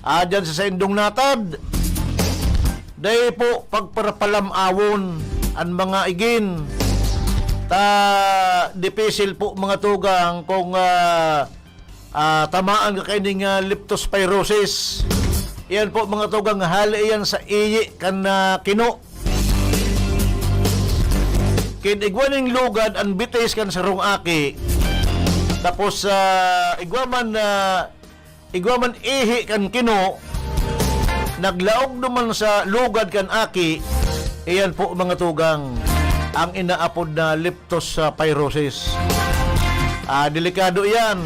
dyan sa Indong Natad. Dahil po pagparapalamawon ang mga igin. Dipisil po mga tugang kung tamaan ka kaining leptospirosis. Yan po mga tugang, hali yan sa iyi kan kino. Kinigwaning lugad ang bitis kan sarong aki. Tapos igwaman ihi kan kino. Naglaog naman sa lugad kan aki. Iyan po mga tugang. ang inaapod na leptospirosis. Delikado yan.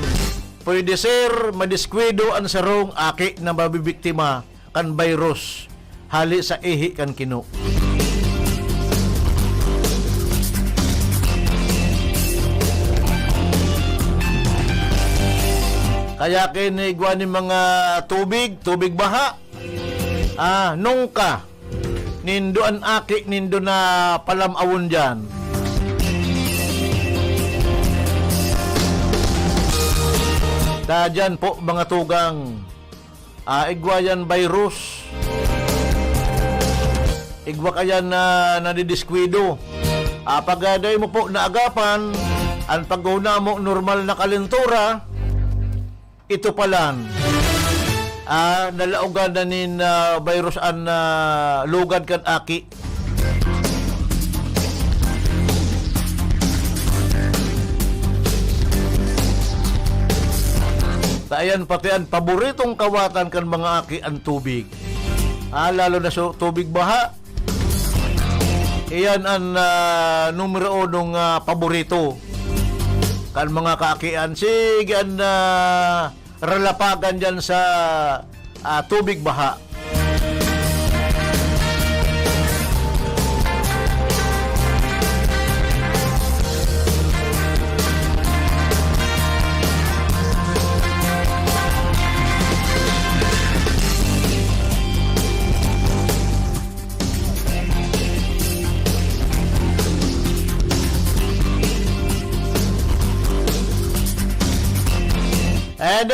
Pwede sir, madiskwido ang sarong aki na mabibiktima kan virus hali sa ihi kan kinu. Kaya kinigwa ni mga tubig baha. Nungka. Nindo an aki, nindo na palamawon dyan. Dyan po mga tugang, igwa yan virus. Igwa kayan na nadidiskwido. Pagaday mo po naagapan, ang paghuna mo normal na kalentura, ito palan. Nalaugan na nin virus an lugad kan aki. Ayan pati ang paboritong kawatan kan mga aki ang tubig. Lalo na so tubig baha. Iyan ang numero unong paborito kan mga kaakian. Sige ang ralapagan dyan sa tubig baha.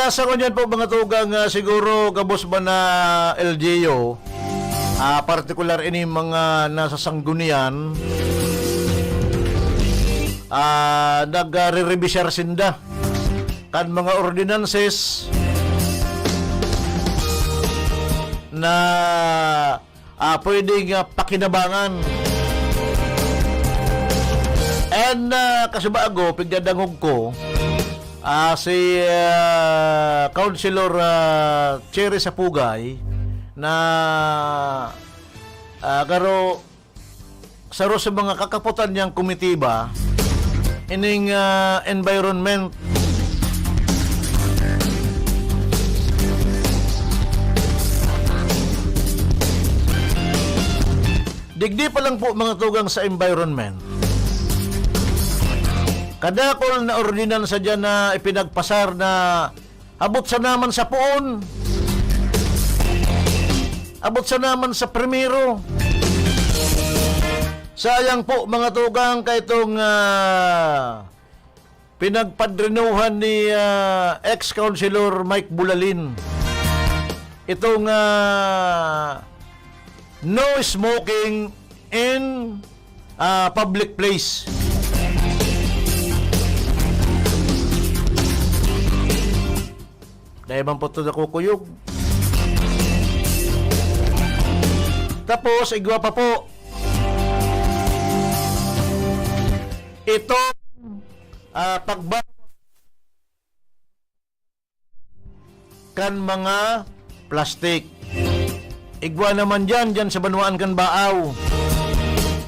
Sa kunyan po mga tugang siguro kabos ba na LGU, partikular ini mga nasa sanggunian, nagre-revisar sinda kan mga ordinances na pwedeng pakinabangan. And kasubago, pigdadangog ko, si Councilor Cherry Sapugay na garo saro sa mga kakaputan niyang komitiba ining environment digdi pa lang po mga tugang sa environment. Kadakol na ordinansa dyan na ipinagpasar na abot sa naman sa puon. Abot sa naman sa primero. Sayang po mga tugang kay itong pinagpadrenuhan ni ex-councilor Mike Bulalin. Itong no smoking in public place. Dahil bang po ito nakukuyog. Tapos, igwa pa po. Ito, kan mga plastic. Igwa naman dyan sa Banwaan kan Baaw.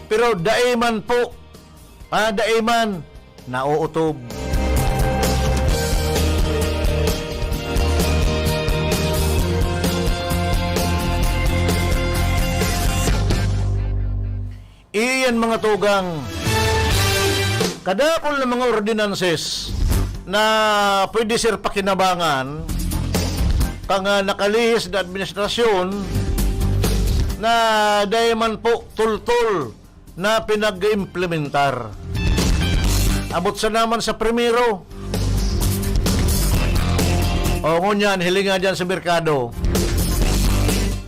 Pero daiman po, daiman, nauutob. Iyan mga tugang, kadakol ng mga ordinances na pwede sir pakinabangan kang nakalihis na administrasyon na dayaman po tultul na pinag-implementar. Abot sa naman sa primero. O ngunyan, hilinga dyan sa merkado.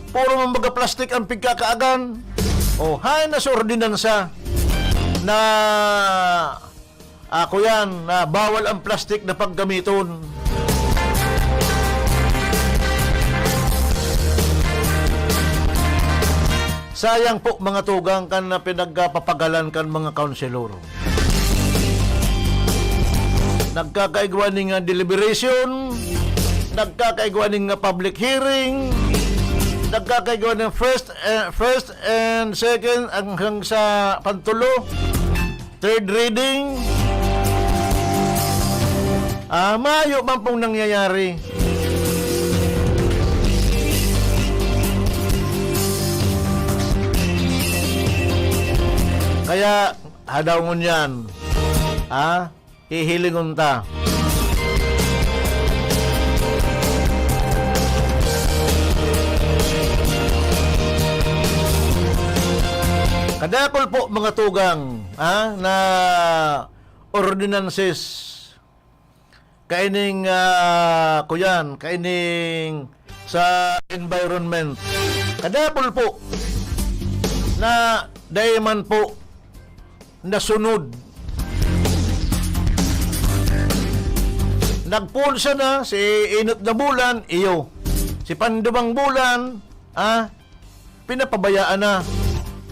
Puro mga plastic ang pigkakaagan. Hay na sa ordinansa na ako yan, na bawal ang plastic na paggamiton. Sayang po mga tugang kan na pinagpapagalan kan mga counselor. Nagkakaigwa ng deliberation, nagkakaigwa ng public hearing, nagkakaigwa ng first and second hanggang sa pantulo. third reading, mayo man pong nangyayari. Kaya, hadawngon yan. Hihilingon ta. Kadakol po mga tugang na ordinances kaining kuyan, kaining sa environment. Kadakol po na dayman po nasunod. Nagpulsa na si inot na bulan, iyo. Si pandumang bulan, pinapabayaan na.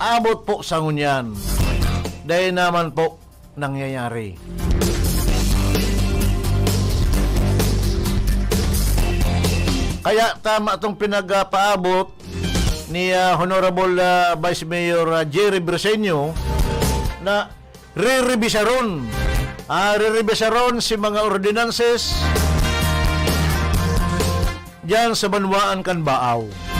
Abot po sa ngunyan. Dahil naman po nangyayari. Kaya tama itong pinagpaabot ni Honorable Vice Mayor Jerry Briseño na re-revisaron si mga ordinances diyan sa Banwaan Kanbaaw.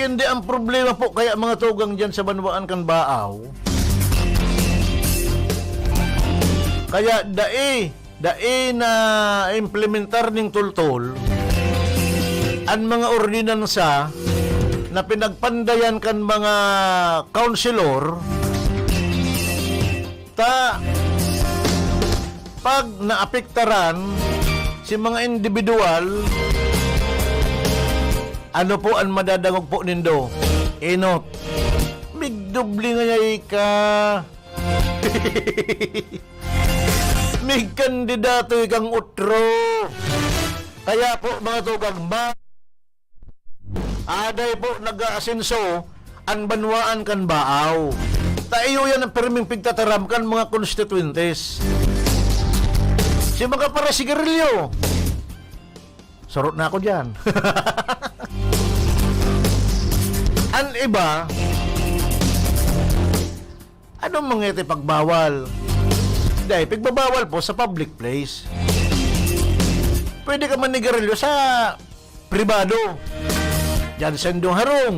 Hindi ang problema po kaya mga tugang diyan sa Banwaan Kanbaaw. Kaya dai na implementar ning tultol ang mga ordinansa na pinagpandayan kan mga councilor pag naapektaran si mga individual, ano po ang madadangog po nindo? Inot. Migdubli nga ka. Mig kandidato kang utro. Kaya po mga tugang aday po nag-aasenso ang Banwaan Kanbaaw. Taiyo yan ang perming pigtataram kan mga constituentes. Si mga para sigarilyo. Sarot na ako dyan. Ang iba, anong mga ito pagbawal? Dahil pagbabawal po sa public place. Pwede ka manigarilyo sa pribado. Diyan sa Indong Harong.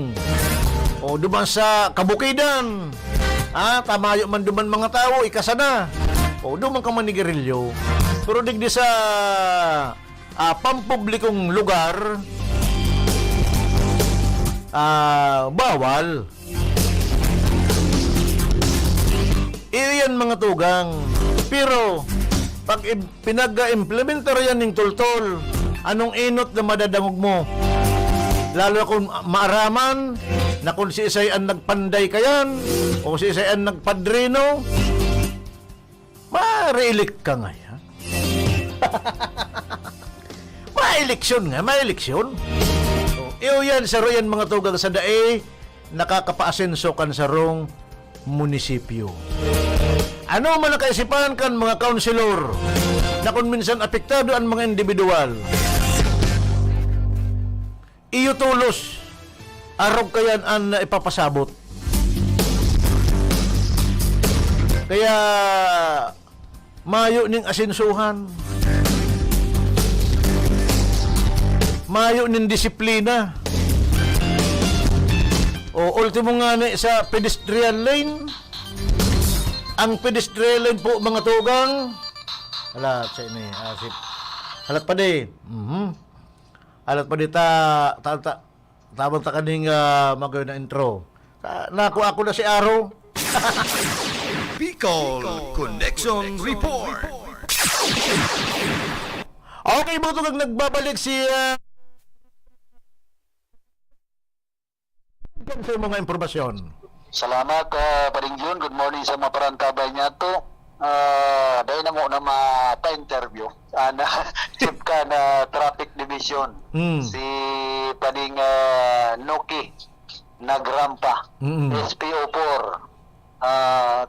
O duman sa Kabukidan. Tamayo man duman mga tao, ikasana. O duman ka manigarilyo. Pero digdi sa pampublikong lugar, bawal. Iyan mga tugang. Pero pag pinag-implementar yan ng tultol, anong inot na madadangog mo? Lalo kung maaraman na kung si isay ang nagpanday kayan o si isay ang nagpadrino, ma-re-elect ka nga yan. Ma-eleksyon nga, ma-eleksyon. Iyo yan, saro yan mga tugang sa dae, nakakapaasenso kan sarong munisipyo. Ano man ang kaisipan kan mga councilor na kung minsan apektado ang mga individual, iyo tulos, arog kayan ang ipapasabot. Kaya, mayo ning asensuhan. Mayo ning disiplina. O ultimo nga ni sa pedestrian lane. Ang pedestrian lane po mga tugang. Halat sa ini, asip. Halat pa di. Halat pa di tabang ta kaning magayon na intro. Naku ako na si Aro. Bicol Connection Report. Okay mga tugang, nagbabalik si sa mga impormasyon. Salamat, Paring Jun. Good morning sa mga parantabay niya to. Dahil na mo na pa-interview. Chief ka na Traffic Division. Si Paring Noki Nagrampa. SPO4.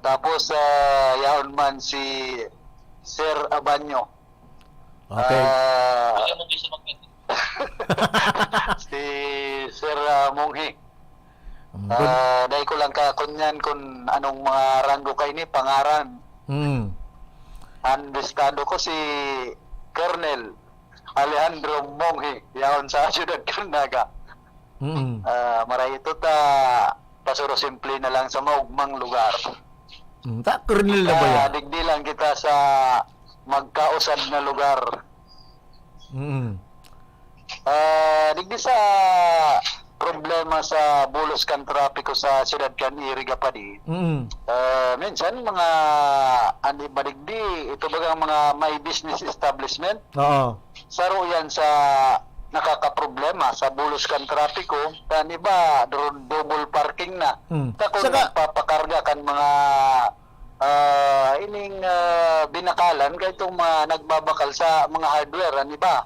Tapos, yaon man si Sir Abanyo. Okay. Si Sir Munghi. Good. Dahil ko lang kakunyan kung anong mga ranggo kay ni pangaran. Mm. Andestado ko si Colonel Alejandro Monghi yaon sa Ciudad Carnaga. Mm. Maray ito ta pasuro simple na lang sa maugmang lugar. Ta Colonel na ba yan? Digdi lang kita sa magkausad na lugar. Mm. Digdi sa problema sa bulos kan trapiko sa Ciudad Iriga pa di. Mm. Minsan mga ani badigdi ito bagang mga may business establishment Oo. saro yan sa nakakaproblema sa bulos kan trapiko kan iba double parking na. Kung Saka papakarga kan mga ining binakalan kay itong mga nagbabakal sa mga hardware ani ba.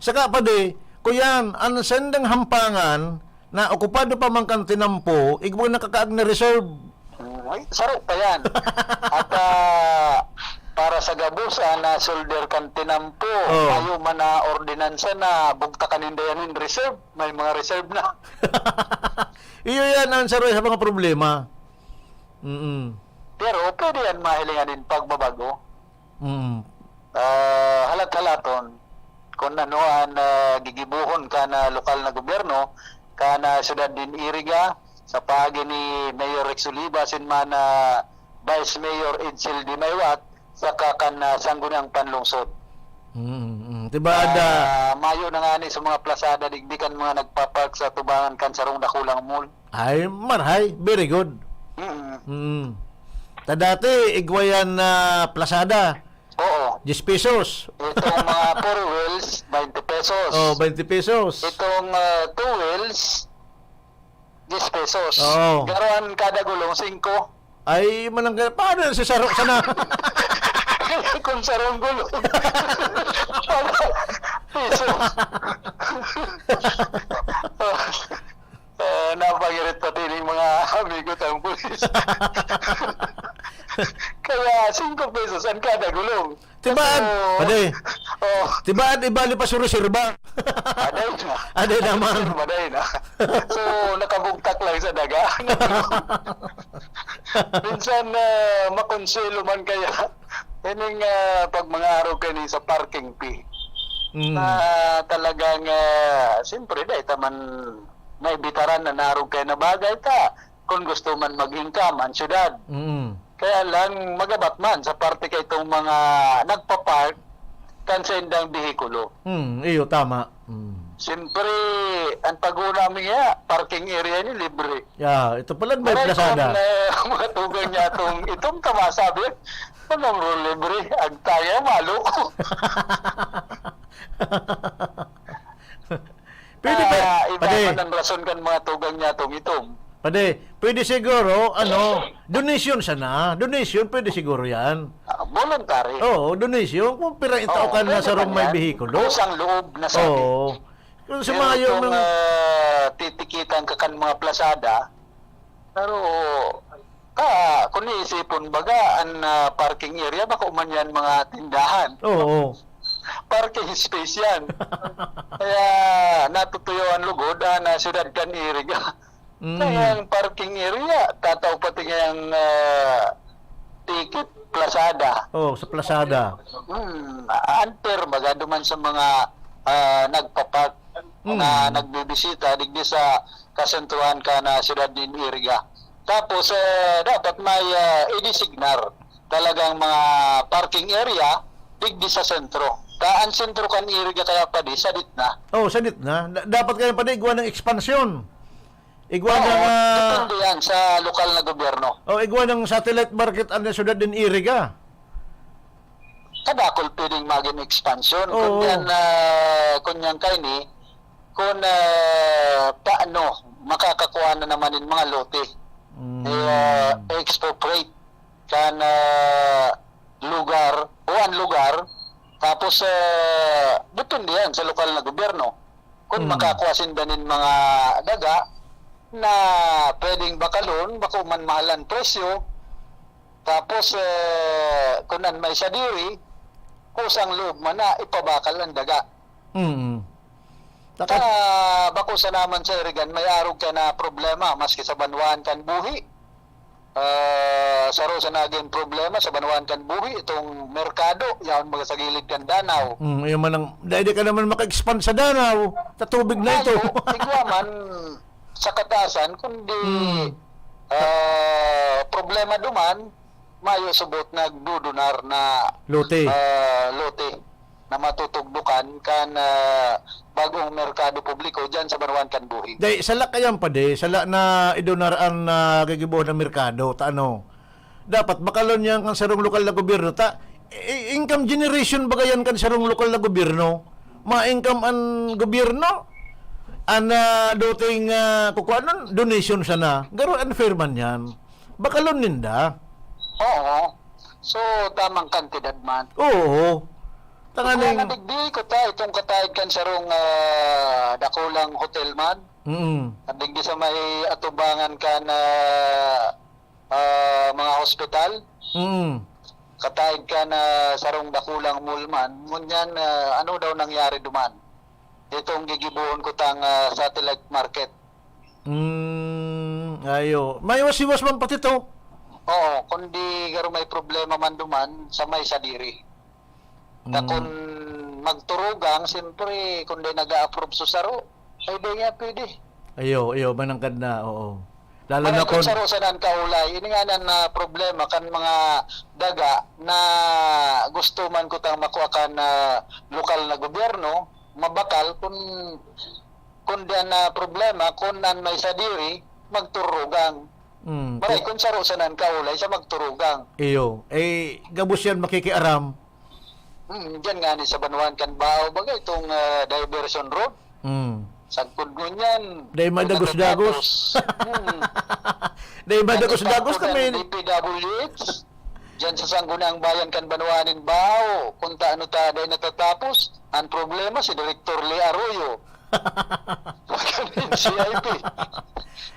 Saka pa di, kuyan, ang sendang hampangan na okupado pa man kang tinampo, igbo nakakaag na reserve. Ay, saro pa yan. At para sa gabusa na solder kan tinampo, Oh. ayo man na ordinansa na bugta kaninda yan in reserve, may mga reserve na. Iyo yan ang saroy sa mga problema. Pero pwede yan mahilingan din pagbabago. Halat-halaton kung anuan gigibuhon ka na lokal na gobyerno ka na Ciudad din Iriga sa pagi ni Mayor Rex Oliva sinman na Vice Mayor Edsel Di Maywat saka kan sanggunang panlungsod. Diba ada Mayo na nga ni sa mga plasada digdikan mga nagpapark sa tubangan kan sarong dakulang mall. ay marhay, very good. Ta dati igwayan na plasada, Oo. 10 pesos. Itong mga 4 wheels 20 pesos. Oh, 20 pesos. Itong 2 wheels 10 pesos. Oo. Garuan kada gulong 5. Ay mananggal paano si Sarok sana? Kung sarong gulong. Piso. Napangirit pati ng mga amigo tayong pulis. Kaya 5 pesos ang kada gulong. Tibaan, pade. Oh, Tibaan ibali pa sa reserba. aday na. Aday naman. Aday na. So, nakabugtak lang sa daga. Minsan, makonselo man kaya. Yan pag mga araw kayo sa parking fee. Na talagang, siyempre, dahil taman may bitaran na narog kayo na bagay ta. Kung gusto man mag-income ang syudad. Kaya lang magabat man sa parte kay itong mga nagpa-park kan sa indang bihikulo. Iyo tama. Siyempre, ang pag-una nga, parking area ni libre. Yeah, ito pala may Maray plasada. kung mga tugang niya itong kamasabi, anong rule libre? Ang tayo, malo. Pwede ba? Iba Pade, man ang rason kan mga tugang niya itong. pade, pwede siguro, donation sana. Donation, pwede siguro yan. Voluntary. Oo, donation. Kung pira itao ka na pwede sa rong man may yan. bihikulo. Kusang loob na sabi. Oo. Kung Pero sumayo itong ng... titikitan ka kan mga plasada, pero kung iisipon baga, ang parking area, baka uman yan mga tindahan. Oo. Parking space yan. Kaya natutuyo ang lugod na Ciudad Iriga. Kaya ang parking area, tataw pati ngayang ticket, plasada. Oh, sa plasada. Anter, baga duman sa mga nagpapark na nagbibisita digdi sa kasentuhan ka na Ciudad din Iriga. Tapos dapat may i-designar talagang mga parking area digdi sa sentro. Kaan sentro kan Iriga kaya pa di sa ditna. Oh, sadit na. Dapat kayo pade igwa ng ekspansyon. Igwa Oo, ng... depende yan sa lokal na gobyerno. igwa ng satellite market ang syudad din Iriga. Kadakol pwedeng maging expansion. Oo. Kung yan kayo ni, kung paano makakakuha na naman yung mga lote. Expropriate kan lugar o ang lugar tapos depende yan sa lokal na gobyerno. Kung makakuha sindanin mga daga na pwedeng bakalon, baka man mahalan presyo, tapos kung may sadiri, kusang loob man na ipabakal ang daga. Taka, bako sa naman sa irigan, may arog ka na problema, maski sa banwan kan buhi. Saro sa naging problema sa banwan kan buhi, itong merkado, yaon mga sa gilid kan Danao. yung manang, dahil di ka naman maka-expand sa Danao, tatubig na ito. Tigwaman sa katasan, kundi problema duman, mayo subot nagdudunar na Lote. lote na matutugdukan kan bagong merkado publiko dyan sa Banwan kan buhi. Dahil sala kayan pa de, sala na idonaraan na gagibuhan ng merkado, ta ano, dapat bakalon yan kan sarong lokal na gobyerno, ta, income generation bagayan kan sarong lokal na gobyerno, ma-income ang gobyerno, doting kukuha donation sana, garo unfair man yan, bakalon ninda. Oo. So, tamang kantidad man. Oo. Kung Tanganing, nadigdi ko ta, itong katahid kan sarong dakulang hotel man, nadigdi sa may atubangan ka na mga hospital, katahid ka na sarong dakulang mall man, ngunyan ano daw nangyari duman? Itong gigibuon ko tang satellite market. ayo, may wasiwas man pati to. Oo, kundi garo may problema man duman sa may sadiri. Na kung magturugang, siyempre, kung di nag-a-approve sa saro, ay di nga pwede. Ayo, manangkad na, oo. Lalo Manang na kung kung, saro sa nan kaulay, ini nga na problema kan mga daga na gusto man ko tang makuha kan lokal na gobyerno, mabakal kung diyan na problema, kung nan may sadiri, magturugang. Maray, kung saro sa nan kaulay, sa magturugang. iyo, gabos yan makikiaram. Diyan nga ni sa Banwan kan Bao, bagay itong diversion road. Sagpod mo niyan. Dahil madagos-dagos. Dahil madagos-dagos kami. DPWH. Diyan sa Sanggunang Bayan kan Banwanin Bao. Kung taano ta dahil natatapos, ang problema si Director Lee Arroyo. CIP.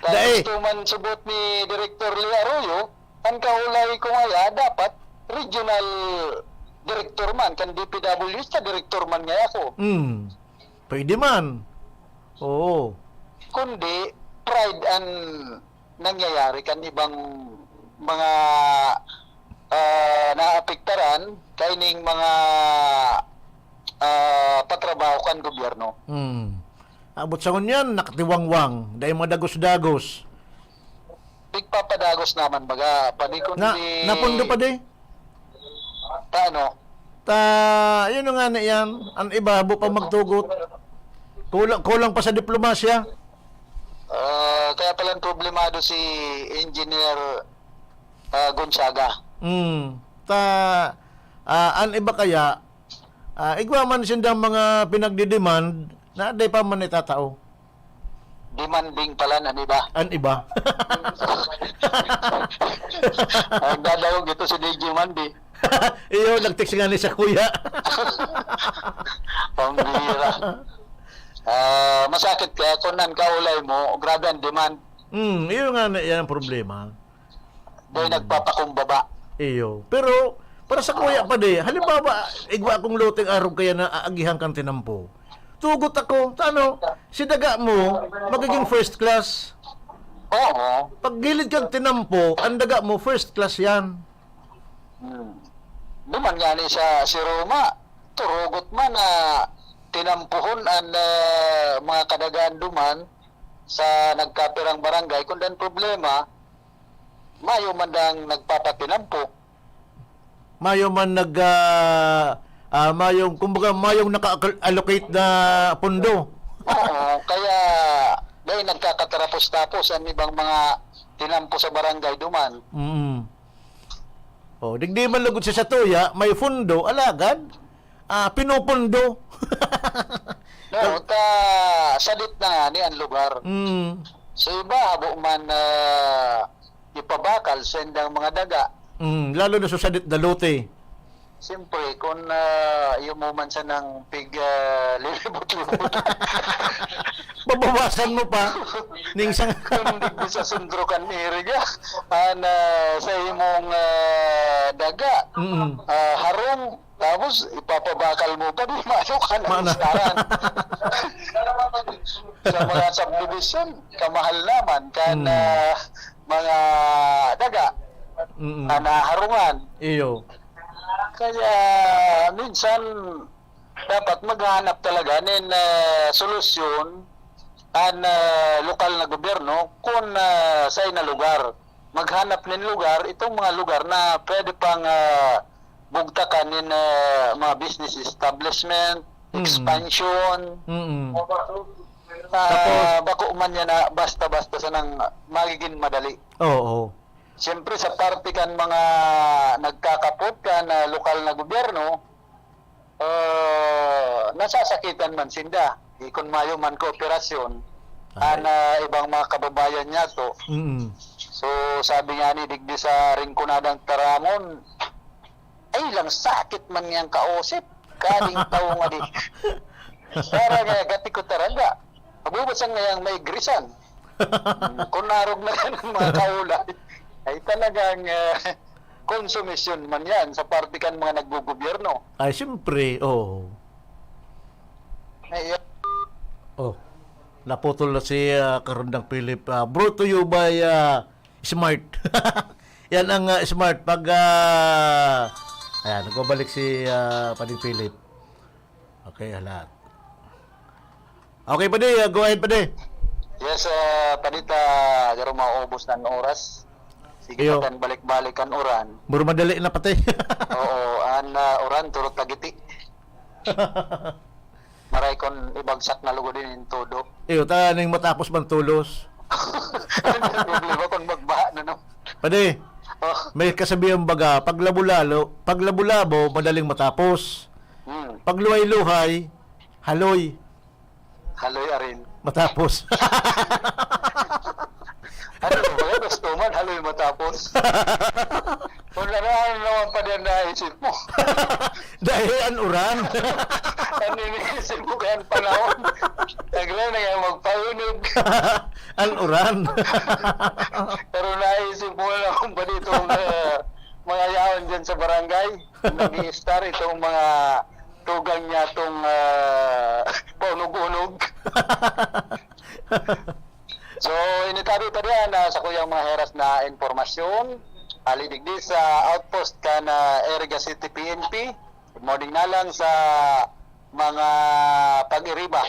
Dahil- Tapos tuman subot ni Director Lee Arroyo, ang kaulay ko nga dapat regional director man, kan DPWH ta director man nga ako. Pwede man. Oo. Kundi pride ang nangyayari kan ibang mga naapektaran kaining mga patrabaho kan gobyerno. Abot sa ngunyan, nakatiwangwang. Dahil madagos-dagos. Bigpapadagos naman baga, padi kundi Napundo pa di. Paano? Yun nga na yan. Ang iba, pa magtugot. Kulang pa sa diplomasya. Kaya palang problemado si Engineer Gonzaga. Ang iba kaya, igwa man sindang mga pinagdidemand na day pa man itatao. Demanding pala na, di ba? Ang iba. Ang dadawag ito si DJ Mandy. Iyo, nag-text nga ni sa kuya. Pambira. Masakit kaya kung nan kaulay mo, grabe ang demand. Iyo nga na yan ang problema. Doon nagpapakumbaba. Iyo. Pero, para sa kuya pa di, halimbawa, igwa akong loteng araw kaya na aagihan kang tinampo. Tugot ako, si daga mo, magiging first class. Oo. Pag gilid kang tinampo, ang daga mo, first class yan. Duman nga ni sa si Roma, turugot man na tinampuhon ang mga kadagaan duman sa nagkapirang barangay. Kung dan problema, mayo man dang nagpapatinampo. Mayo man mayong naka-allocate na pondo. Oo, kaya dahil nagkakatarapos-tapos ang ibang mga tinampo sa barangay duman. Digdi man lugod sa tuya, may fundo, alagad, pinupundo. No, sadit na nga ni ang lugar. So iba, habo man ipabakal sa indang mga daga. Lalo na sa sadit na lote. Siyempre, kung yung moment sa ng lilibot-libot. Babawasan mo pa. Ning sang Kung digdi sa sundrokan ni Iriga, sa imong daga, harong Tapos, ipapabakal mo pa, di mayo ka ng Mana? listahan. Sa mga subdivision, kamahal naman, kan mga daga, na harungan. Iyo. Kaya, minsan, dapat maghanap talaga ng solusyon ang lokal na gobyerno kung sa ina lugar. Maghanap ng lugar, itong mga lugar na pwede pang bugtakan ng mga business establishment, expansion. Bako man yan na basta-basta sa nang magiging madali. Oo. Siyempre sa parte kan mga nagkakapot ka na lokal na gobyerno, nasasakitan man sinda. Kung mayo man kooperasyon, ibang mga kababayan niya to. So sabi nga ni digdi sa ringkunadang taramon, ay lang sakit man niyang kaosip, kading tao nga di. Para nga gati ko taraga, mabubasan nga yung may grisan. Kung narog na yan ang mga kaula, ay talagang konsumisyon man yan sa parte kan mga naggugobyerno. Ay, siyempre, oo. Ay, Oh, naputol na si Karundang Philip. Brought to you by Smart. Yan ang Smart. Pag, ayan, nagbabalik si Pading Philip. Okay, lahat. Okay, Padi, go ahead, Padi. yes, panita, garo maubos ng oras. Sige Iyo. pa balik-balikan oran. Muro madali na pati. Oo, oran turot tagiti. Maray kon ibagsak na lugo din yung todo. Iyo, taning matapos man tulos. Problema kung magbaha na no. Padi, Oh, may kasabihan baga, pag labo-labo, madaling matapos. Pag luhay-luhay, haloy, haloy arin. matapos. Ano ba yan? Gusto man, haloy matapos. Kung ano naman pa din naisip mo. Dahil ang uran. Ano iniisip mo kaya ang panahon? Nagla na nga magpaunog. Ang uran. Pero naisip mo lang kung ba ditong mga yaon dyan sa barangay. Nag-i-star itong mga tugang niya itong paunog-unog. So, initabi pa rin sa kuyang mga heras na informasyon. Alidigdi sa outpost ka na Iriga City PNP. Good morning na lang sa mga pag-iriba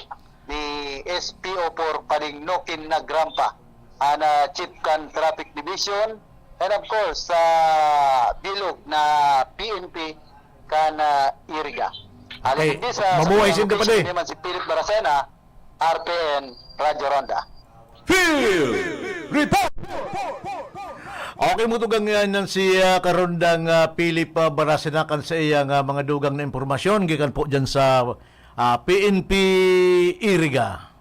ni SPO4 Pading Nokin na Grampa, ana Chief Can Traffic Division, and of course sa Bilog na PNP kana Iriga. Alidigdi sa mabuhay sin ka pa di. naman si Philip Baracena, RPN Radio Ronda. Okay mo tugang yan si Karundang Philip Barasinakan sa iyang mga dugang na impormasyon gikan po dyan sa PNP Iriga.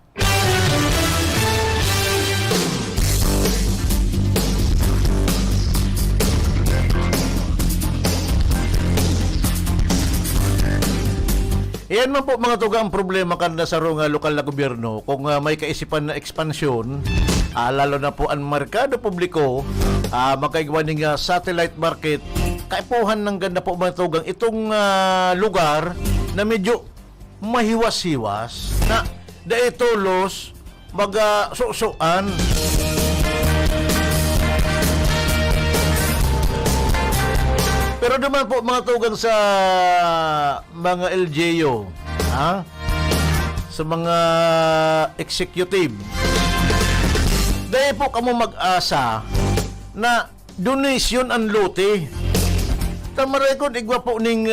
Iyan man po mga tugang problema kan na sa lokal na gobyerno kung may kaisipan na ekspansyon, lalo na po ang merkado publiko, magkaigwa ng satellite market, kaipuhan ng ganda po mga tugang itong lugar na medyo mahiwas-hiwas na daitulos mag-susuan. Pero naman po mga tugang sa mga LGU, sa mga executive, dahil po kamo mag-asa na donation ang lote. Tamaray ko, igwa po ning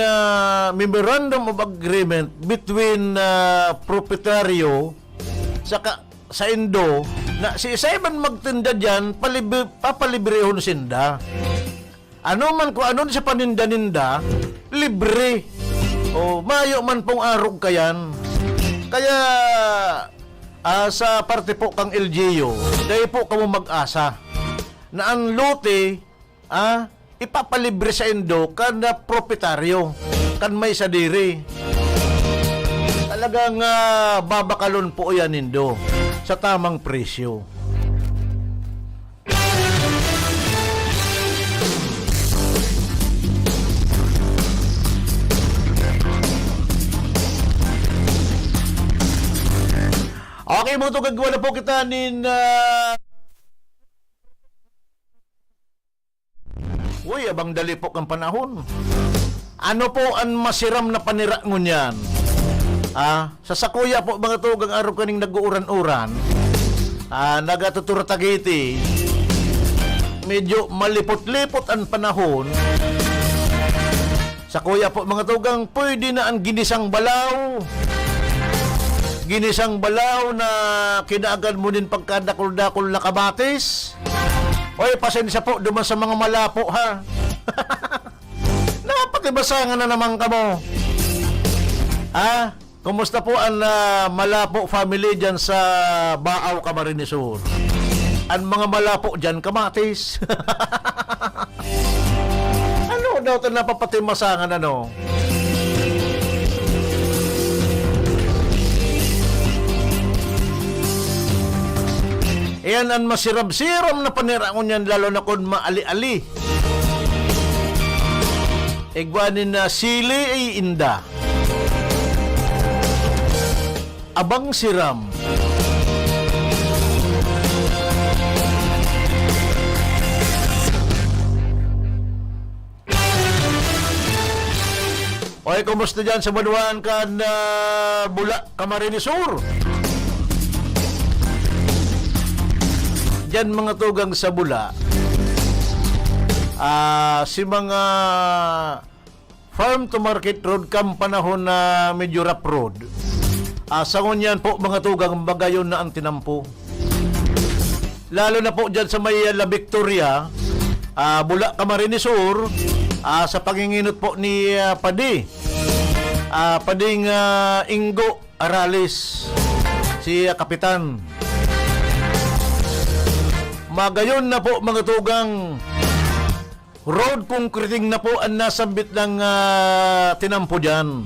memorandum of agreement between proprietaryo sa Indo na si Isaiban magtinda dyan, papalibrehon sinda. Ano man kung ano sa paninda-ninda, libre. O mayo man pong arog kayan. Kaya sa parte po kang LGU, dahil po kamo mag-asa na ang lote ipapalibre sa Indo kan na proprietaryo, kan may sadiri. Talagang babakalon po yan Indo sa tamang presyo. Okay, mga tugag, wala po kita nin... Uy, abang dali po kang panahon. Ano po ang masiram na panira ngunyan? Sa sakuya po mga tugang araw kaning nag-uuran-uran, nagatuturatagiti, medyo malipot-lipot ang panahon. Sakuya po mga tugang, pwede na ang ginisang balaw. Ginisang balaw na kinaagan mo din pagkadakol-dakol na kamatis. Oy, pasensya po, duman sa mga malapo, ha? Napakibasangan na naman ka mo. Kumusta po ang malapo family dyan sa Baaw, Camarines Sur? Ang mga malapo dyan, kamatis. Ano daw ito napapatimasangan, ano? Iyan ang masirab-siram na panira ko niyan, lalo na kung maali-ali. Igwanin na sili ay inda. Abang siram. Oy, kumusta dyan sa Manuan kan Bula, Camarines Sur? Diyan mga tugang sa Bula, si mga farm to market road kam panahon na medyo rough road. Sa ngunyan po mga tugang bagayon na ang tinampo. Lalo na po dyan sa may La Victoria, Bula, Camarines Sur, sa panginginot po ni Pading Ingo Aralis, si Kapitan. Magayon na po mga tugang, road concreting na po ang nasabit ng tinampo dyan.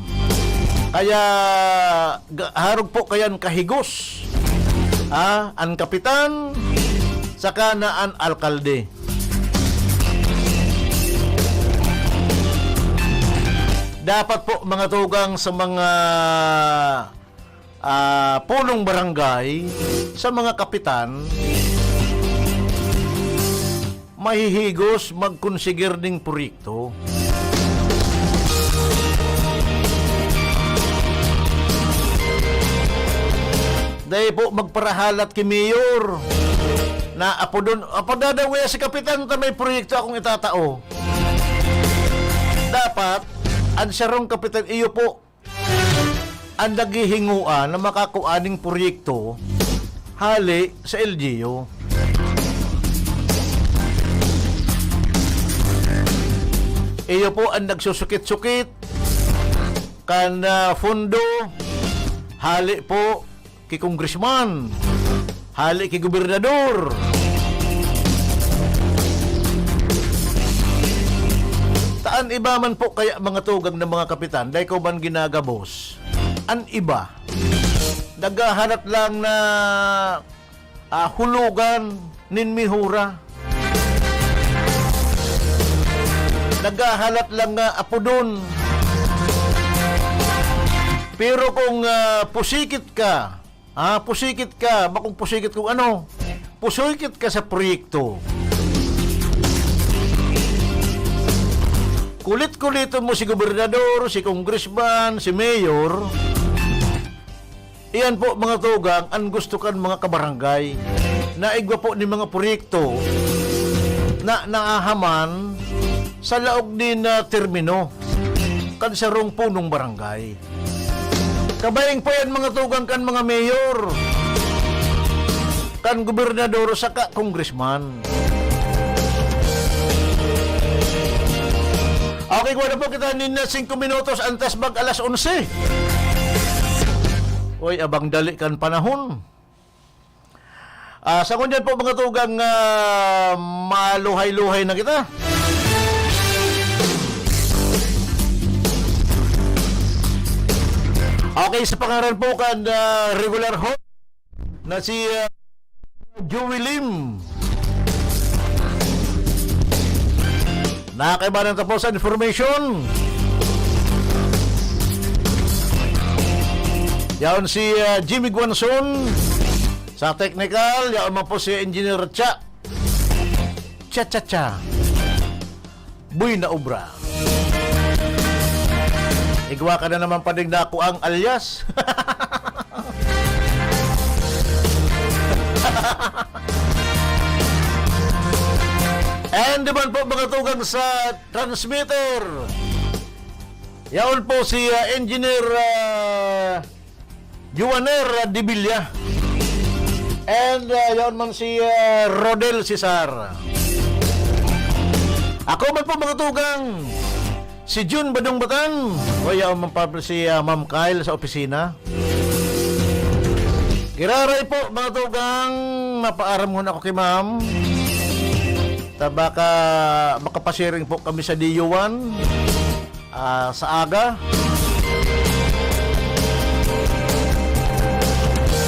Kaya harog po kayan kahigos ang kapitan saka na ang alkalde. Dapat po mga tugang sa mga punong barangay, sa mga kapitan, mahihigos magkonsigir ding proyekto. Dahil po magparahalat ki Mayor na apodadawaya si Kapitan ta may proyekto akong itatao. Dapat ang sarong Kapitan iyo po ang naghihinguan na makakuaning proyekto hali sa LGU. Iyo po ang nagsusukit-sukit kan fundo hali po ki congressman, hali ki gobernador. Taan iba man po kaya mga tugang ng mga kapitan, dahil ko ban ginagabos. An iba naghahanap lang na hulugan nin mihura. Naghahalat lang nga apodon. Pero kung pusikit ka, bakong pusikit kung ano, pusikit ka sa proyekto. Kulit-kulito mo si gobernador, si congressman, si mayor. Iyan po mga tugang, ang gusto kan mga kabarangay. Naigwa po ni mga proyekto na naahaman sa laog din na termino kan sarong punong barangay. Kabayang pa yan mga tugang kan mga mayor, kan gobernador saka congressman. Okay, kung ano po kita nina 5 minutos antas bag alas 11. Uy, abang dali kan panahon. Sa kunyan po mga tugang maluhay-luhay na kita. Okay, sa pangalan po kan regular host na si Joey Lim. Nakakaiba ng tapusan information. Yaon si Jimmy Guanson Sa technical, yaon man po si Engineer Cha. Cha. Buy na obra. Igwa ka na naman padig na ako ang alias. And naman po mga tugang sa transmitter. Yaon po si Engineer Juaner Dibilla. And yaon man si Rodel Cesar. Ako man po mga tugang si June Badong Batan. O yaon man pa si Ma'am Kyle sa opisina. Kiraray po mga tugang, mapaaram muna ako kay Ma'am. Baka makapasiring po kami sa DU1 sa aga.